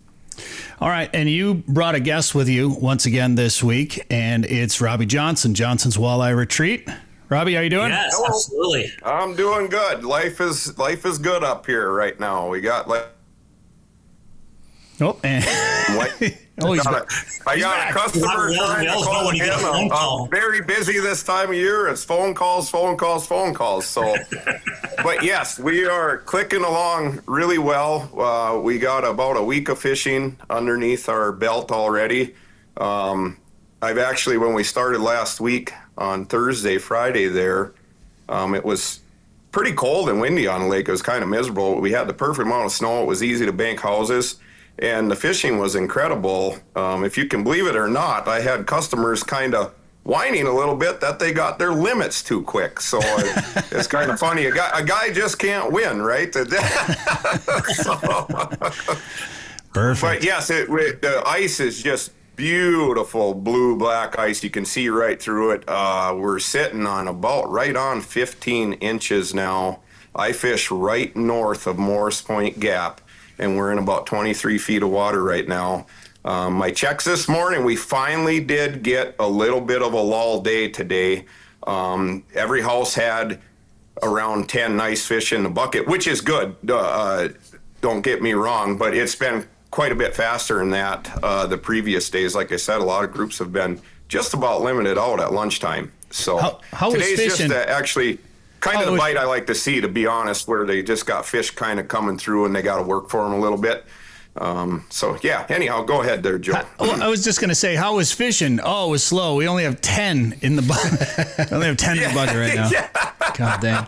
Speaker 1: All right, and you brought a guest with you once again this week, and it's Robbie Johnson, Johnson's Walleye Retreat. Robbie, how you doing?
Speaker 6: Yes,
Speaker 2: Hello.
Speaker 6: absolutely.
Speaker 2: I'm doing good. Life is good up here right now. We got
Speaker 1: Oh, and
Speaker 2: I got a customer trying to call in. I'm very busy this time of year. It's phone calls. So, but yes, we are clicking along really well. We got about a week of fishing underneath our belt already. I've actually, when we started last week on Thursday, Friday there, it was pretty cold and windy on the lake. It was kind of miserable. We had the perfect amount of snow. It was easy to bank houses. And the fishing was incredible. If you can believe it or not, I had customers kind of whining a little bit that they got their limits too quick. So it's kind of funny. A guy just can't win, right? So,
Speaker 1: perfect.
Speaker 2: but yes, the ice is just beautiful blue-black ice. You can see right through it. We're sitting on about right on 15 inches now. I fish right north of Morris Point Gap, and we're in about 23 feet of water right now. My checks this morning, we finally did get a little bit of a lull day today. Every house had around 10 nice fish in the bucket, which is good. Don't get me wrong, but it's been quite a bit faster than that the previous days. Like I said, a lot of groups have been just about limited out at lunchtime. So
Speaker 1: how
Speaker 2: today's
Speaker 1: is fishing?
Speaker 2: just actually kind of the bite I like to see, to be honest, where they just got fish kind of coming through and they got to work for them a little bit. So yeah, anyhow, go ahead there, Joe.
Speaker 1: I was just going to say, how was fishing? Oh, it was slow. We only have 10 in the bucket. We only have 10 in the bucket right now.
Speaker 2: Yeah.
Speaker 1: God dang.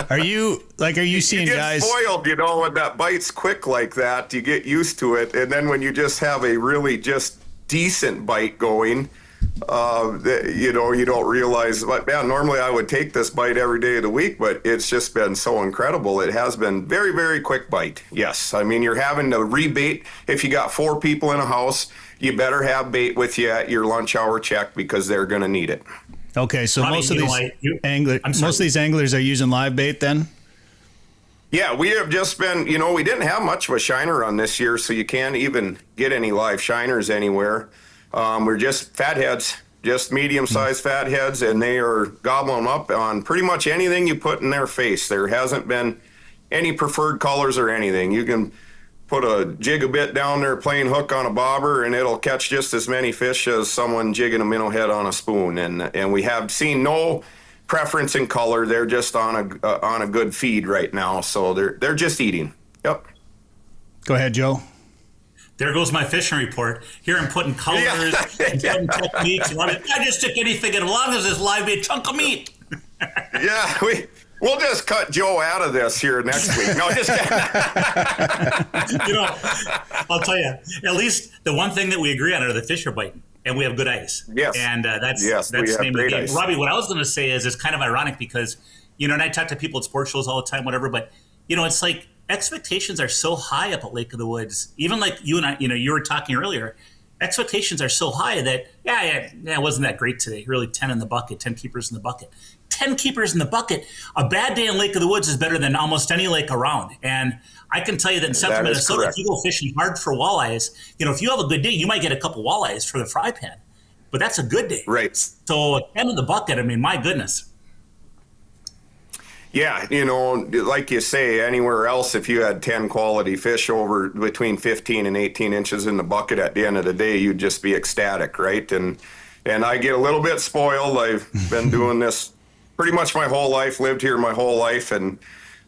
Speaker 1: Are you seeing
Speaker 2: you get
Speaker 1: guys
Speaker 2: spoiled, when that bite's quick like that, you get used to it. And then when you just have a really just decent bite going, you don't realize, like, man, normally I would take this bite every day of the week, but it's just been so incredible. It has been very, very quick bite. Yes. I mean, you're having to rebait. If you got 4 people in a house, you better have bait with you at your lunch hour check, because they're going to need it.
Speaker 1: Okay, so most of these anglers are using live bait then?
Speaker 2: Yeah, we have just been, we didn't have much of a shiner run this year, so you can't even get any live shiners anywhere. We're just fatheads, just medium-sized fatheads, and they are gobbling them up on pretty much anything you put in their face. There hasn't been any preferred colors or anything. You can put a jig a bit down there, plain hook on a bobber, and it'll catch just as many fish as someone jigging a minnow head on a spoon. And we have seen no preference in color. They're just on a good feed right now, so they're just eating. Yep.
Speaker 1: Go ahead, Joe.
Speaker 6: There goes my fishing report. Here I'm putting colors and putting techniques. I just stick anything in, as long as it's live bait, chunk of meat.
Speaker 2: Yeah, we'll just cut Joe out of this here next week. No, just kidding.
Speaker 6: I'll tell you, at least the one thing that we agree on are the fish are biting. and we have good ice.
Speaker 2: Yes.
Speaker 6: And that's
Speaker 2: we
Speaker 6: the
Speaker 2: have
Speaker 6: name of the
Speaker 2: great
Speaker 6: game.
Speaker 2: ice.
Speaker 6: Robbie, what I was going to say is it's kind of ironic because, and I talk to people at sports shows all the time, whatever, but, it's like expectations are so high up at Lake of the Woods. Even like you and I, you were talking earlier, expectations are so high that, it wasn't that great today. Really 10 in the bucket, 10 keepers in the bucket. 10 keepers in the bucket. A bad day in Lake of the Woods is better than almost any lake around. And I can tell you that in central Minnesota, if you go fishing hard for walleyes, if you have a good day, you might get a couple walleyes for the fry pan. But that's a good day.
Speaker 2: Right.
Speaker 6: So 10 in the bucket, I mean, my goodness.
Speaker 2: Yeah, like you say, anywhere else, if you had 10 quality fish over between 15 and 18 inches in the bucket at the end of the day, you'd just be ecstatic, right? And I get a little bit spoiled. I've been doing this pretty much my whole life, lived here my whole life, and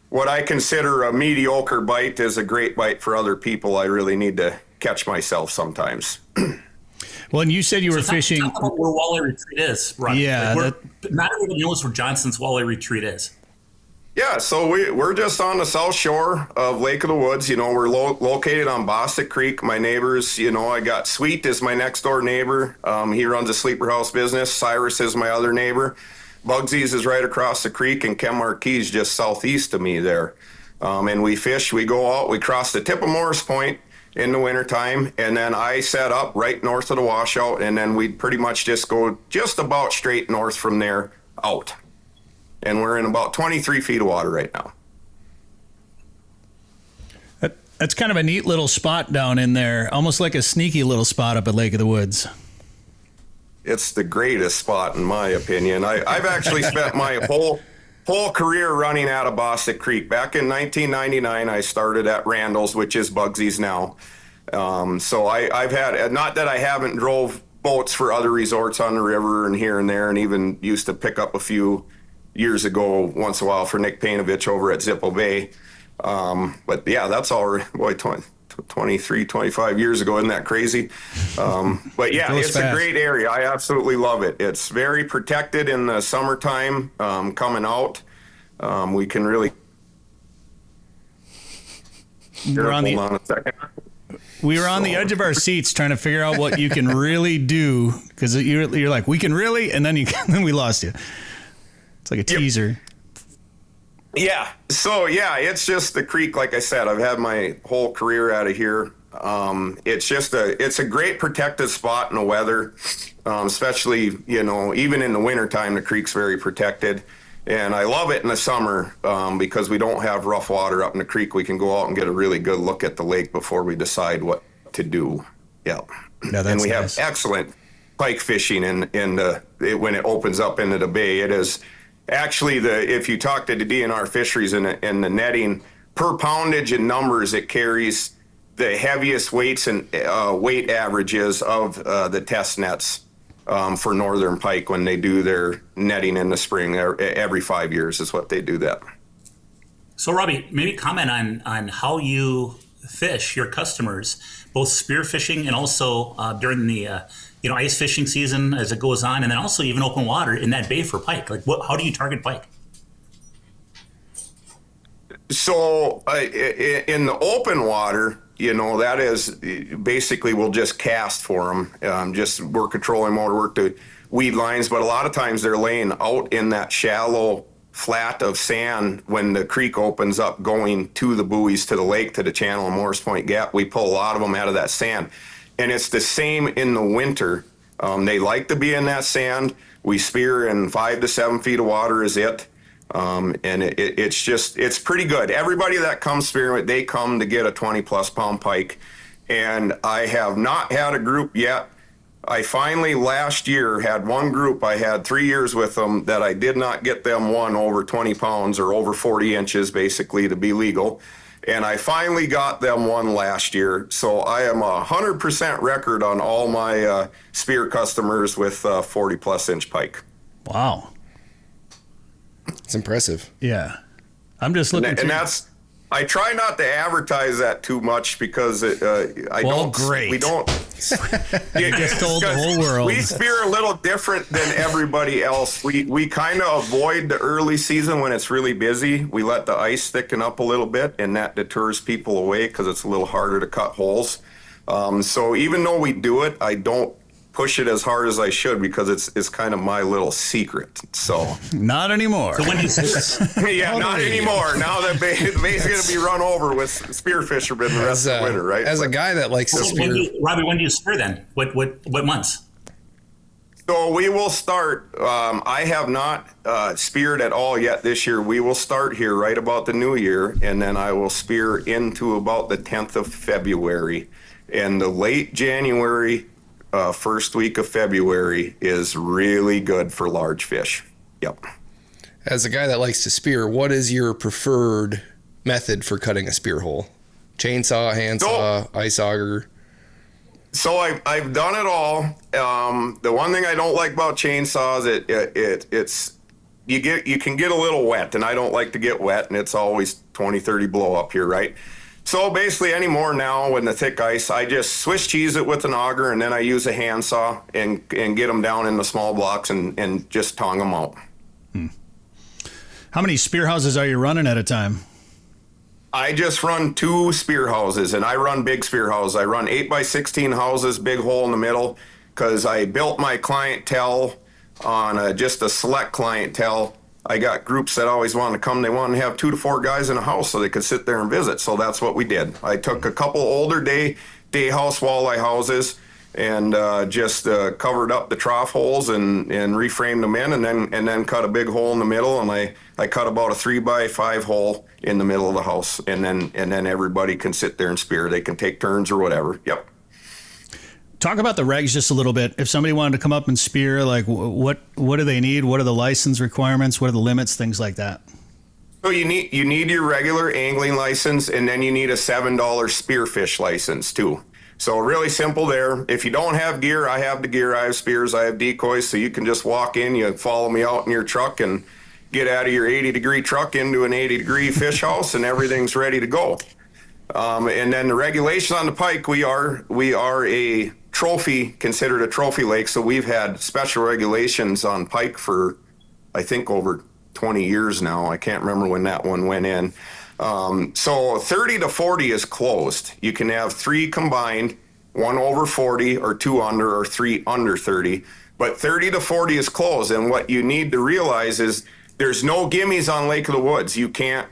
Speaker 2: what I consider a mediocre bite is a great bite for other people. I really need to catch myself sometimes.
Speaker 1: Well, and you said you were fishing.
Speaker 6: Talk about where Walleye Retreat is, right?
Speaker 1: Yeah.
Speaker 6: Not everybody knows where Johnson's Walleye Retreat is.
Speaker 2: Yeah, so we're just on the south shore of Lake of the Woods. We're located on Bostic Creek. My neighbors, I got Sweet is my next door neighbor. He runs a sleeper house business. Cyrus is my other neighbor. Bugsy's is right across the creek, and Ken Marquis just southeast of me there. And we fish, we go out, we cross the tip of Morris Point in the wintertime, and then I set up right north of the washout, and then we'd pretty much just go just about straight north from there out. And we're in about 23 feet of water right now.
Speaker 1: That's kind of a neat little spot down in there, almost like a sneaky little spot up at Lake of the Woods.
Speaker 2: It's the greatest spot, in my opinion. I've actually spent my whole career running out of Bostic Creek. Back in 1999, I started at Randall's, which is Bugsy's now. So I've had, not that I haven't drove boats for other resorts on the river and here and there, and even used to pick up a few years ago once in a while for Nick Painovich over at Zippo Bay. But yeah, that's all, boy, 23, 25 years ago. Isn't that crazy? But yeah, it's fast. A great area. I absolutely love it. It's very protected in the summertime coming out. We can really...
Speaker 1: Hold on a second. We were on the edge of our seats trying to figure out what you can really do, because you're like, we can really, and then then we lost you. It's like a teaser.
Speaker 2: Yeah. So yeah, it's just the creek. Like I said, I've had my whole career out of here. It's a great protected spot in the weather, especially, even in the wintertime, the creek's very protected. And I love it in the summer because we don't have rough water up in the creek. We can go out and get a really good look at the lake before we decide what to do. Yeah. And we have excellent pike fishing when it opens up into the bay. It is actually if you talk to the DNR fisheries and the netting per poundage and numbers, it carries the heaviest weights and weight averages of the test nets for Northern Pike when they do their netting in the spring. Every 5 years is what they do that.
Speaker 6: So Robbie, maybe comment on how you fish your customers, both spear fishing and also during the ice fishing season as it goes on, and then also even open water in that bay for pike. Like, how do you target pike?
Speaker 2: So in the open water, that is basically we'll just cast for them, just work a trolling motor, work the weed lines. But a lot of times they're laying out in that shallow flat of sand when the creek opens up going to the buoys, to the lake, to the channel and Morris Point Gap. We pull a lot of them out of that sand. And it's the same in the winter. They like to be in that sand. We spear in 5 to 7 feet of water is it. And it's pretty good. Everybody that comes spearing, they come to get a 20-plus pound pike. And I have not had a group yet. I finally last year had one group. I had 3 years with them that I did not get them one over 20 pounds or over 40 inches, basically, to be legal. And I finally got them one last year. So I am 100% record on all my spear customers with 40-plus inch pike.
Speaker 1: Wow.
Speaker 5: It's impressive.
Speaker 1: Yeah. I'm just looking
Speaker 2: and that's, I try not to advertise that too much because we don't.
Speaker 1: You just told the whole world.
Speaker 2: We spear a little different than everybody else. We kind of avoid the early season when it's really busy. We let the ice thicken up a little bit, and that deters people away because it's a little harder to cut holes. So even though we do it, I don't push it as hard as I should because it's kind of my little secret. So
Speaker 1: not anymore.
Speaker 6: So when do you
Speaker 2: yeah, not anymore. Now that bay's going to be run over with spear fishermen the rest of the winter, right?
Speaker 5: As a guy that likes to spear,
Speaker 6: Robbie, when do you spear then? What months?
Speaker 2: So we will start. I have not speared at all yet this year. We will start here right about the new year, and then I will spear into about the 10th of February. And the late January, first week of February is really good for large fish. Yep.
Speaker 5: As a guy that likes to spear, what is your preferred method for cutting a spear hole? Chainsaw, handsaw, ice auger?
Speaker 2: So I've done it all. The one thing I don't like about chainsaws, it's you can get a little wet, and I don't like to get wet, and it's always 20, 30 blow up here, right? So basically anymore now when the thick ice, I just Swiss cheese it with an auger, and then I use a handsaw and get them down in the small blocks and just tongue them out.
Speaker 1: How many spear houses are you running at a time?
Speaker 2: I just run 2 spear houses, and I run big spear houses. I run 8x16 houses, big hole in the middle, because I built my clientele on just a select clientele. I got groups that always wanted to come. They wanted to have 2 to 4 guys in a house so they could sit there and visit. So that's what we did. I took a couple older day house walleye houses and just covered up the trough holes and reframed them in, and then cut a big hole in the middle, and I cut about a 3x5 hole in the middle of the house, and then everybody can sit there and spear. They can take turns or whatever. Yep.
Speaker 1: Talk about the regs just a little bit. If somebody wanted to come up and spear, like what do they need? What are the license requirements? What are the limits? Things like that.
Speaker 2: So you need your regular angling license, and then you need a $7 spearfish license too. So really simple there. If you don't have gear, I have the gear. I have spears, I have decoys, so you can just walk in, you follow me out in your truck and get out of your 80-degree truck into an 80-degree fish house, and everything's ready to go. And then the regulations on the pike, we are a trophy, considered a trophy lake, so we've had special regulations on pike for, I think, over 20 years now. I can't remember when that one went in. So 30 to 40 is closed. You can have 3 combined, 1 over 40 or 2 under or 3 under 30, but 30 to 40 is closed. And what you need to realize is there's no gimmies on Lake of the Woods. You can't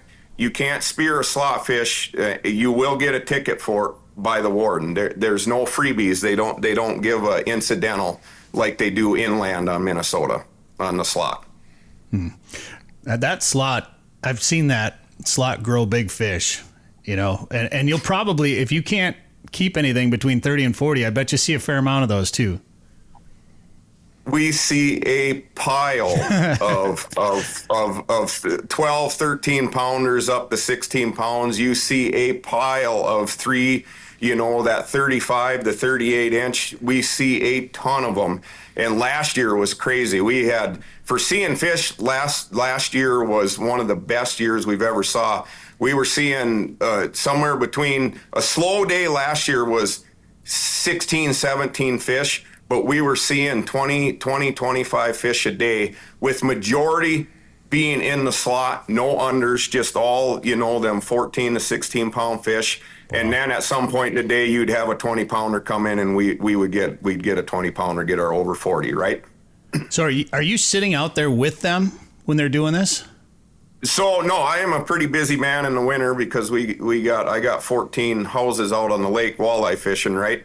Speaker 2: spear a slot fish. You will get a ticket for it by the warden. There's no freebies. They don't give a incidental like they do inland on Minnesota on the slot.
Speaker 1: That slot, I've seen that slot grow big fish, and you'll probably, if you can't keep anything between 30 and 40, I bet you see a fair amount of those too.
Speaker 2: We see a pile of 12, 13 pounders up to 16 pounds. You see a pile of 3, that 35 to 38 inch. We see a ton of them. And last year was crazy. We had, for seeing fish, last year was one of the best years we've ever saw. We were seeing somewhere between, a slow day last year was 16, 17 fish, but we were seeing 20, 25 fish a day, with majority being in the slot, no unders, just all, them 14 to 16 pound fish. And then at some point in the day, you'd have a 20 pounder come in, and we'd get a 20 pounder, get our over 40, right?
Speaker 1: So are you sitting out there with them when they're doing this?
Speaker 2: So no, I am a pretty busy man in the winter because I got 14 houses out on the lake walleye fishing, right?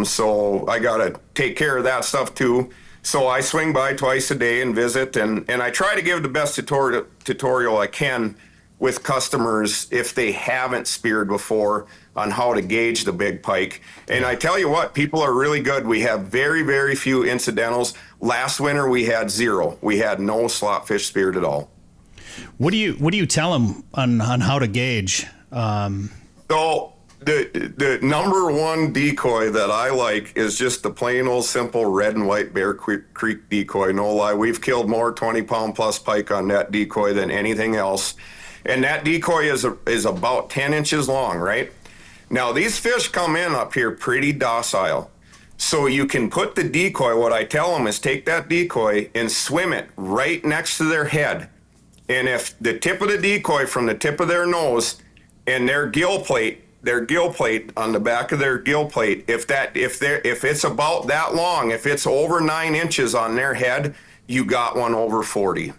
Speaker 2: So I got to take care of that stuff too. So I swing by twice a day and visit, and I try to give the best tutorial I can with customers if they haven't speared before on how to gauge the big pike. And I tell you what, people are really good. We have very, very few incidentals. Last winter we had 0. We had no slot fish speared at all.
Speaker 1: What do you tell them on how to gauge?
Speaker 2: So the number one decoy that I like is just the plain old simple red and white Bear Creek decoy. No lie, we've killed more 20-pound plus pike on that decoy than anything else. And that decoy is about 10 inches long, right? Now, these fish come in up here pretty docile. So you can put the decoy, what I tell them is take that decoy and swim it right next to their head. And if the tip of the decoy from the tip of their nose and their gill plate their gill plate, on the back of their gill plate, if it's about that long, if it's over 9 inches on their head, you got one over 40.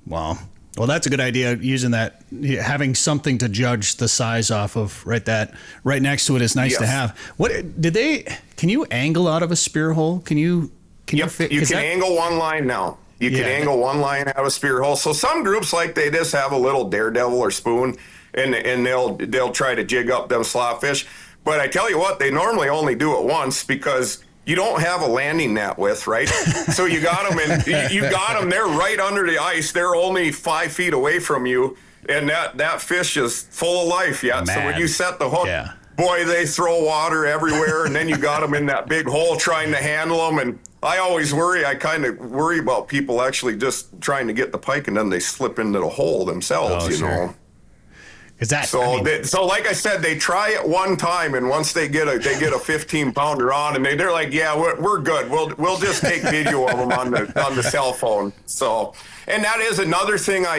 Speaker 1: Wow. Well, that's a good idea, using that, having something to judge the size off of. Right next to it is nice to have. Can you angle out of a spear hole? You can
Speaker 2: angle one line now. You can angle one line out of a spear hole. So some groups, like, they just have a little daredevil or spoon, and they'll try to jig up them slot fish. But I tell you what, they normally only do it once, because you don't have a landing net width, right? So you got them, and you got them. They're right under the ice. They're only 5 feet away from you, and that fish is full of life yet. So when you set the hook, boy, they throw water everywhere, and then you got them in that big hole trying to handle them. And I always worry. I kind of worry about people actually just trying to get the pike, and then they slip into the hole themselves. You know. So like I said, they try it one time, and once they get a 15-pounder on, and they're like, yeah, we're good. We'll just take video of them on the cell phone. So, and that is another thing I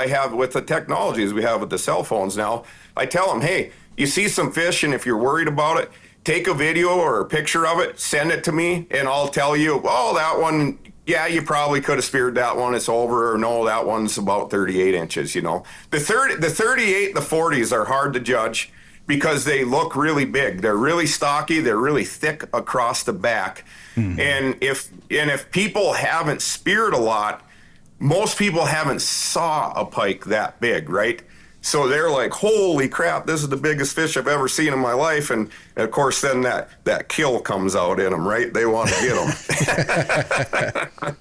Speaker 2: have with the technologies we have with the cell phones now. I tell them, hey, you see some fish, and if you're worried about it, take a video or a picture of it, send it to me, and I'll tell you, oh, that one, yeah, you probably could have speared that one, it's over, or no, that one's about 38 inches, you know. The 38, the 40s are hard to judge because they look really big. They're really stocky, they're really thick across the back. Mm-hmm. And if people haven't speared a lot, most people haven't saw a pike that big, right? So they're like, holy crap, this is the biggest fish I've ever seen in my life. And of course, then that kill comes out in them, right? They want to get them.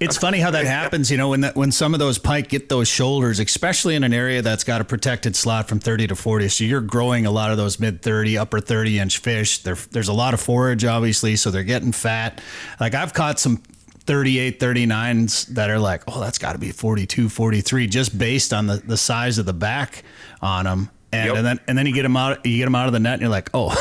Speaker 1: It's funny how that happens, you know, when some of those pike get those shoulders, especially in an area that's got a protected slot from 30 to 40. So you're growing a lot of those mid 30, upper 30 inch fish. There's a lot of forage, obviously, so they're getting fat. Like, I've caught some 38, 39s that are like, oh, that's got to be 42, 43, just based on the size of the back on them. And then you get them out of the net, and you're like, oh,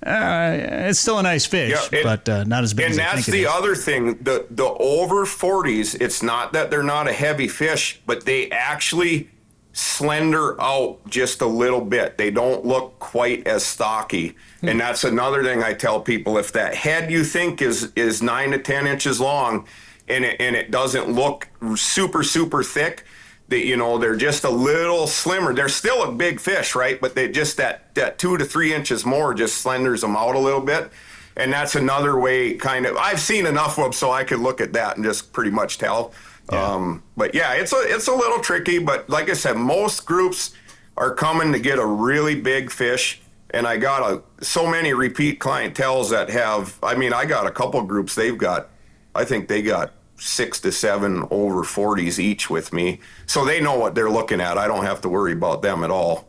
Speaker 1: it's still a nice fish, but not as big as I think it is. And
Speaker 2: that's the other thing, the over 40s, it's not that they're not a heavy fish, but they actually slender out just a little bit. They don't look quite as stocky. And that's another thing I tell people. If that head you think is 9 to 10 inches long, and it doesn't look super, super thick, they're just a little slimmer. They're still a big fish, right? But they just that 2 to 3 inches more just slenders them out a little bit. And that's another way, kind of. I've seen enough of them so I could look at that and just pretty much tell. Yeah. But yeah, it's a little tricky. But like I said, most groups are coming to get a really big fish. And I got so many repeat clienteles that have. I mean, I got a couple groups. I think they got 6 to 7 over 40s each with me, so they know what they're looking at. I don't have to worry about them at all.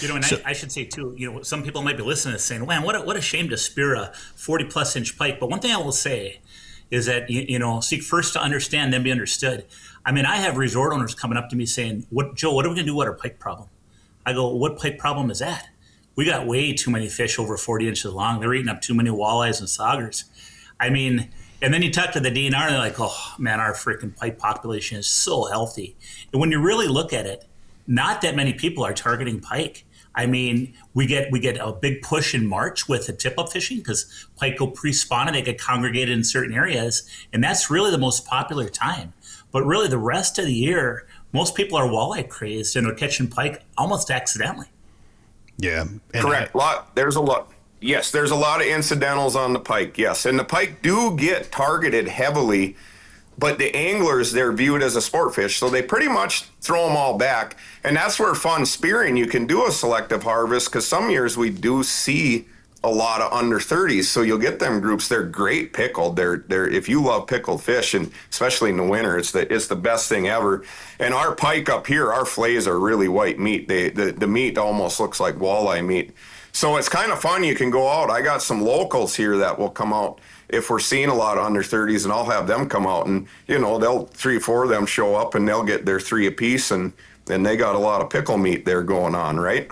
Speaker 6: And I should say too, some people might be listening to this saying, man, what a shame to spear a 40+ inch pike. But one thing I will say is that, seek first to understand, then be understood. I mean, I have resort owners coming up to me saying, Joe, what are we going to do with our pike problem? I go, what pike problem is that? We got way too many fish over 40 inches long. They're eating up too many walleyes and saugers. I mean, and then you talk to the DNR, and they're like, oh, man, our freaking pike population is so healthy. And when you really look at it, not that many people are targeting pike. I mean, we get a big push in March with the tip-up fishing because pike go pre-spawn and they get congregated in certain areas, and that's really the most popular time. But really, the rest of the year, most people are walleye crazed and are catching pike almost accidentally.
Speaker 1: Yeah.
Speaker 2: Correct. There's a lot. Yes, there's a lot of incidentals on the pike, yes. And the pike do get targeted heavily, but the anglers, they're viewed as a sport fish, so they pretty much throw them all back. And that's where fun spearing, you can do a selective harvest, because some years we do see a lot of under 30s, so you'll get them groups. They're great pickled. They're if you love pickled fish, and especially in the winter, it's the best thing ever. And our pike up here, our fillets are really white meat. The meat almost looks like walleye meat. So it's kind of fun. You can go out. I got some locals here that will come out if we're seeing a lot of under 30s, and I'll have them come out, and they'll 3 or 4 of them show up, and they'll get their 3 apiece, and they got a lot of pickle meat there going on, right?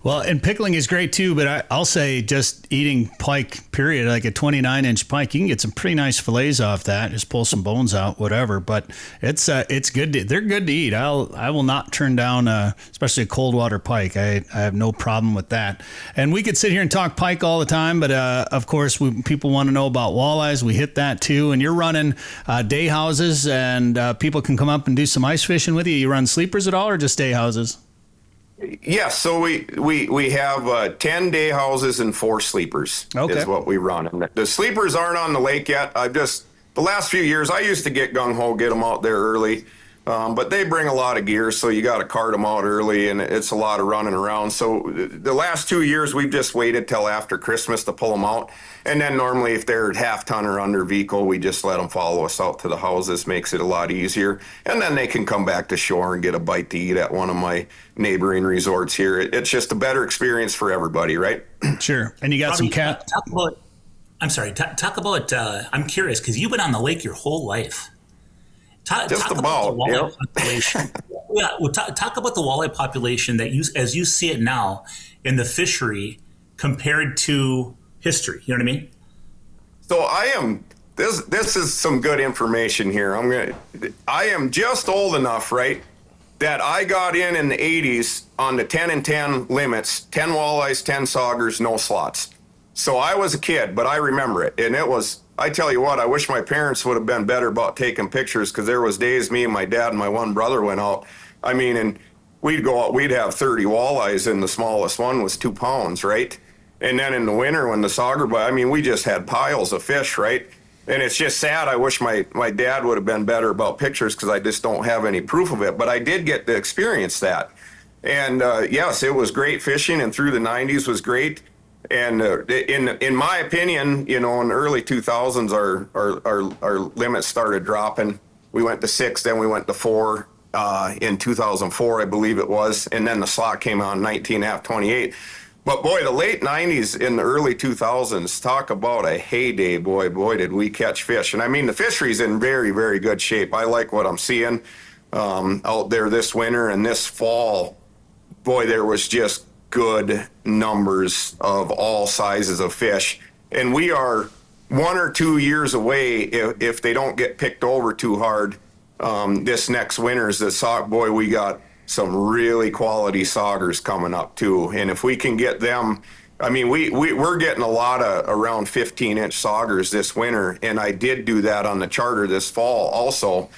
Speaker 1: Well, and pickling is great too, but I'll say just eating pike, period, like a 29-inch pike, you can get some pretty nice fillets off that. Just pull some bones out, whatever. But it's good. They're good to eat. I will not turn down, especially a cold water pike. I have no problem with that. And we could sit here and talk pike all the time, but of course, people want to know about walleyes. We hit that too. And you're running day houses, and people can come up and do some ice fishing with you. You run sleepers at all, or just day houses?
Speaker 2: Yes, so we have 10 day houses and 4 sleepers is what we run. And the sleepers aren't on the lake yet. The last few years, I used to get gung-ho, get them out there early. But they bring a lot of gear, so you got to cart them out early, and it's a lot of running around. So the last 2 years, we've just waited till after Christmas to pull them out. And then normally, if they're half ton or under vehicle, we just let them follow us out to the houses. Makes it a lot easier. And then they can come back to shore and get a bite to eat at one of my neighboring resorts here. It's just a better experience for everybody, right?
Speaker 1: Sure. And you got
Speaker 6: Robbie,
Speaker 1: some cat.
Speaker 6: Talk about, I'm curious, because you've been on the lake your whole life. Talk about the walleye population. Yeah, well, talk about the walleye population as you see it now in the fishery compared to history. You know what I mean?
Speaker 2: So this is some good information here. I am just old enough, right, that I got in the 80s on the 10 and 10 limits, 10 walleyes, 10 saugers, no slots. So I was a kid, but I remember it, and it was. I tell you what, I wish my parents would have been better about taking pictures, because there was days me and my dad and my one brother went out. I mean, and we'd go out, we'd have 30 walleyes, and the smallest one was 2 pounds, right? And then in the winter when the sauger, we just had piles of fish, right? And it's just sad. I wish my dad would have been better about pictures, because I just don't have any proof of it. But I did get to experience that. And yes, it was great fishing, and through the 90s was great. And in my opinion, in the early 2000s, our limits started dropping. We went to 6, then we went to 4 in 2004, I believe it was, and then the slot came on 19.5, 28. But boy, the late 90s and the early 2000s, talk about a heyday, boy did we catch fish. And the fishery's in very, very good shape. I like what I'm seeing out there this winter and this fall. Boy, there was just good numbers of all sizes of fish, and we are 1 or 2 years away if they don't get picked over too hard this next winter's we got some really quality saugers coming up too, and if we can get them, we're getting a lot of around 15-inch saugers this winter, and I did do that on the charter this fall also.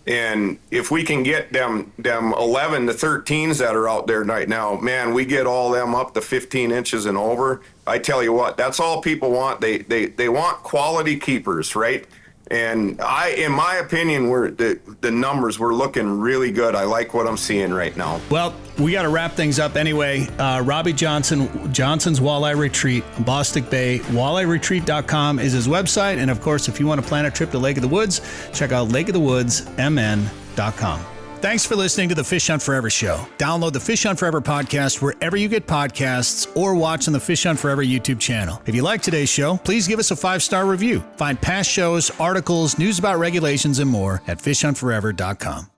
Speaker 2: And if we can get them 11 to 13s that are out there right now, man, we get all them up to 15 inches and over. I tell you what, that's all people want. They want quality keepers, right? And in my opinion, the numbers we're looking really good. I like what I'm seeing right now.
Speaker 1: Well, we got to wrap things up anyway. Robbie Johnson's Walleye Retreat, Bostic Bay, walleyeretreat.com is his website. And of course, if you want to plan a trip to Lake of the Woods, check out lakeofthewoodsmn.com. Thanks for listening to the Fish Hunt Forever show. Download the Fish Hunt Forever podcast wherever you get podcasts, or watch on the Fish Hunt Forever YouTube channel. If you like today's show, please give us a 5-star review. Find past shows, articles, news about regulations, and more at fishhuntforever.com.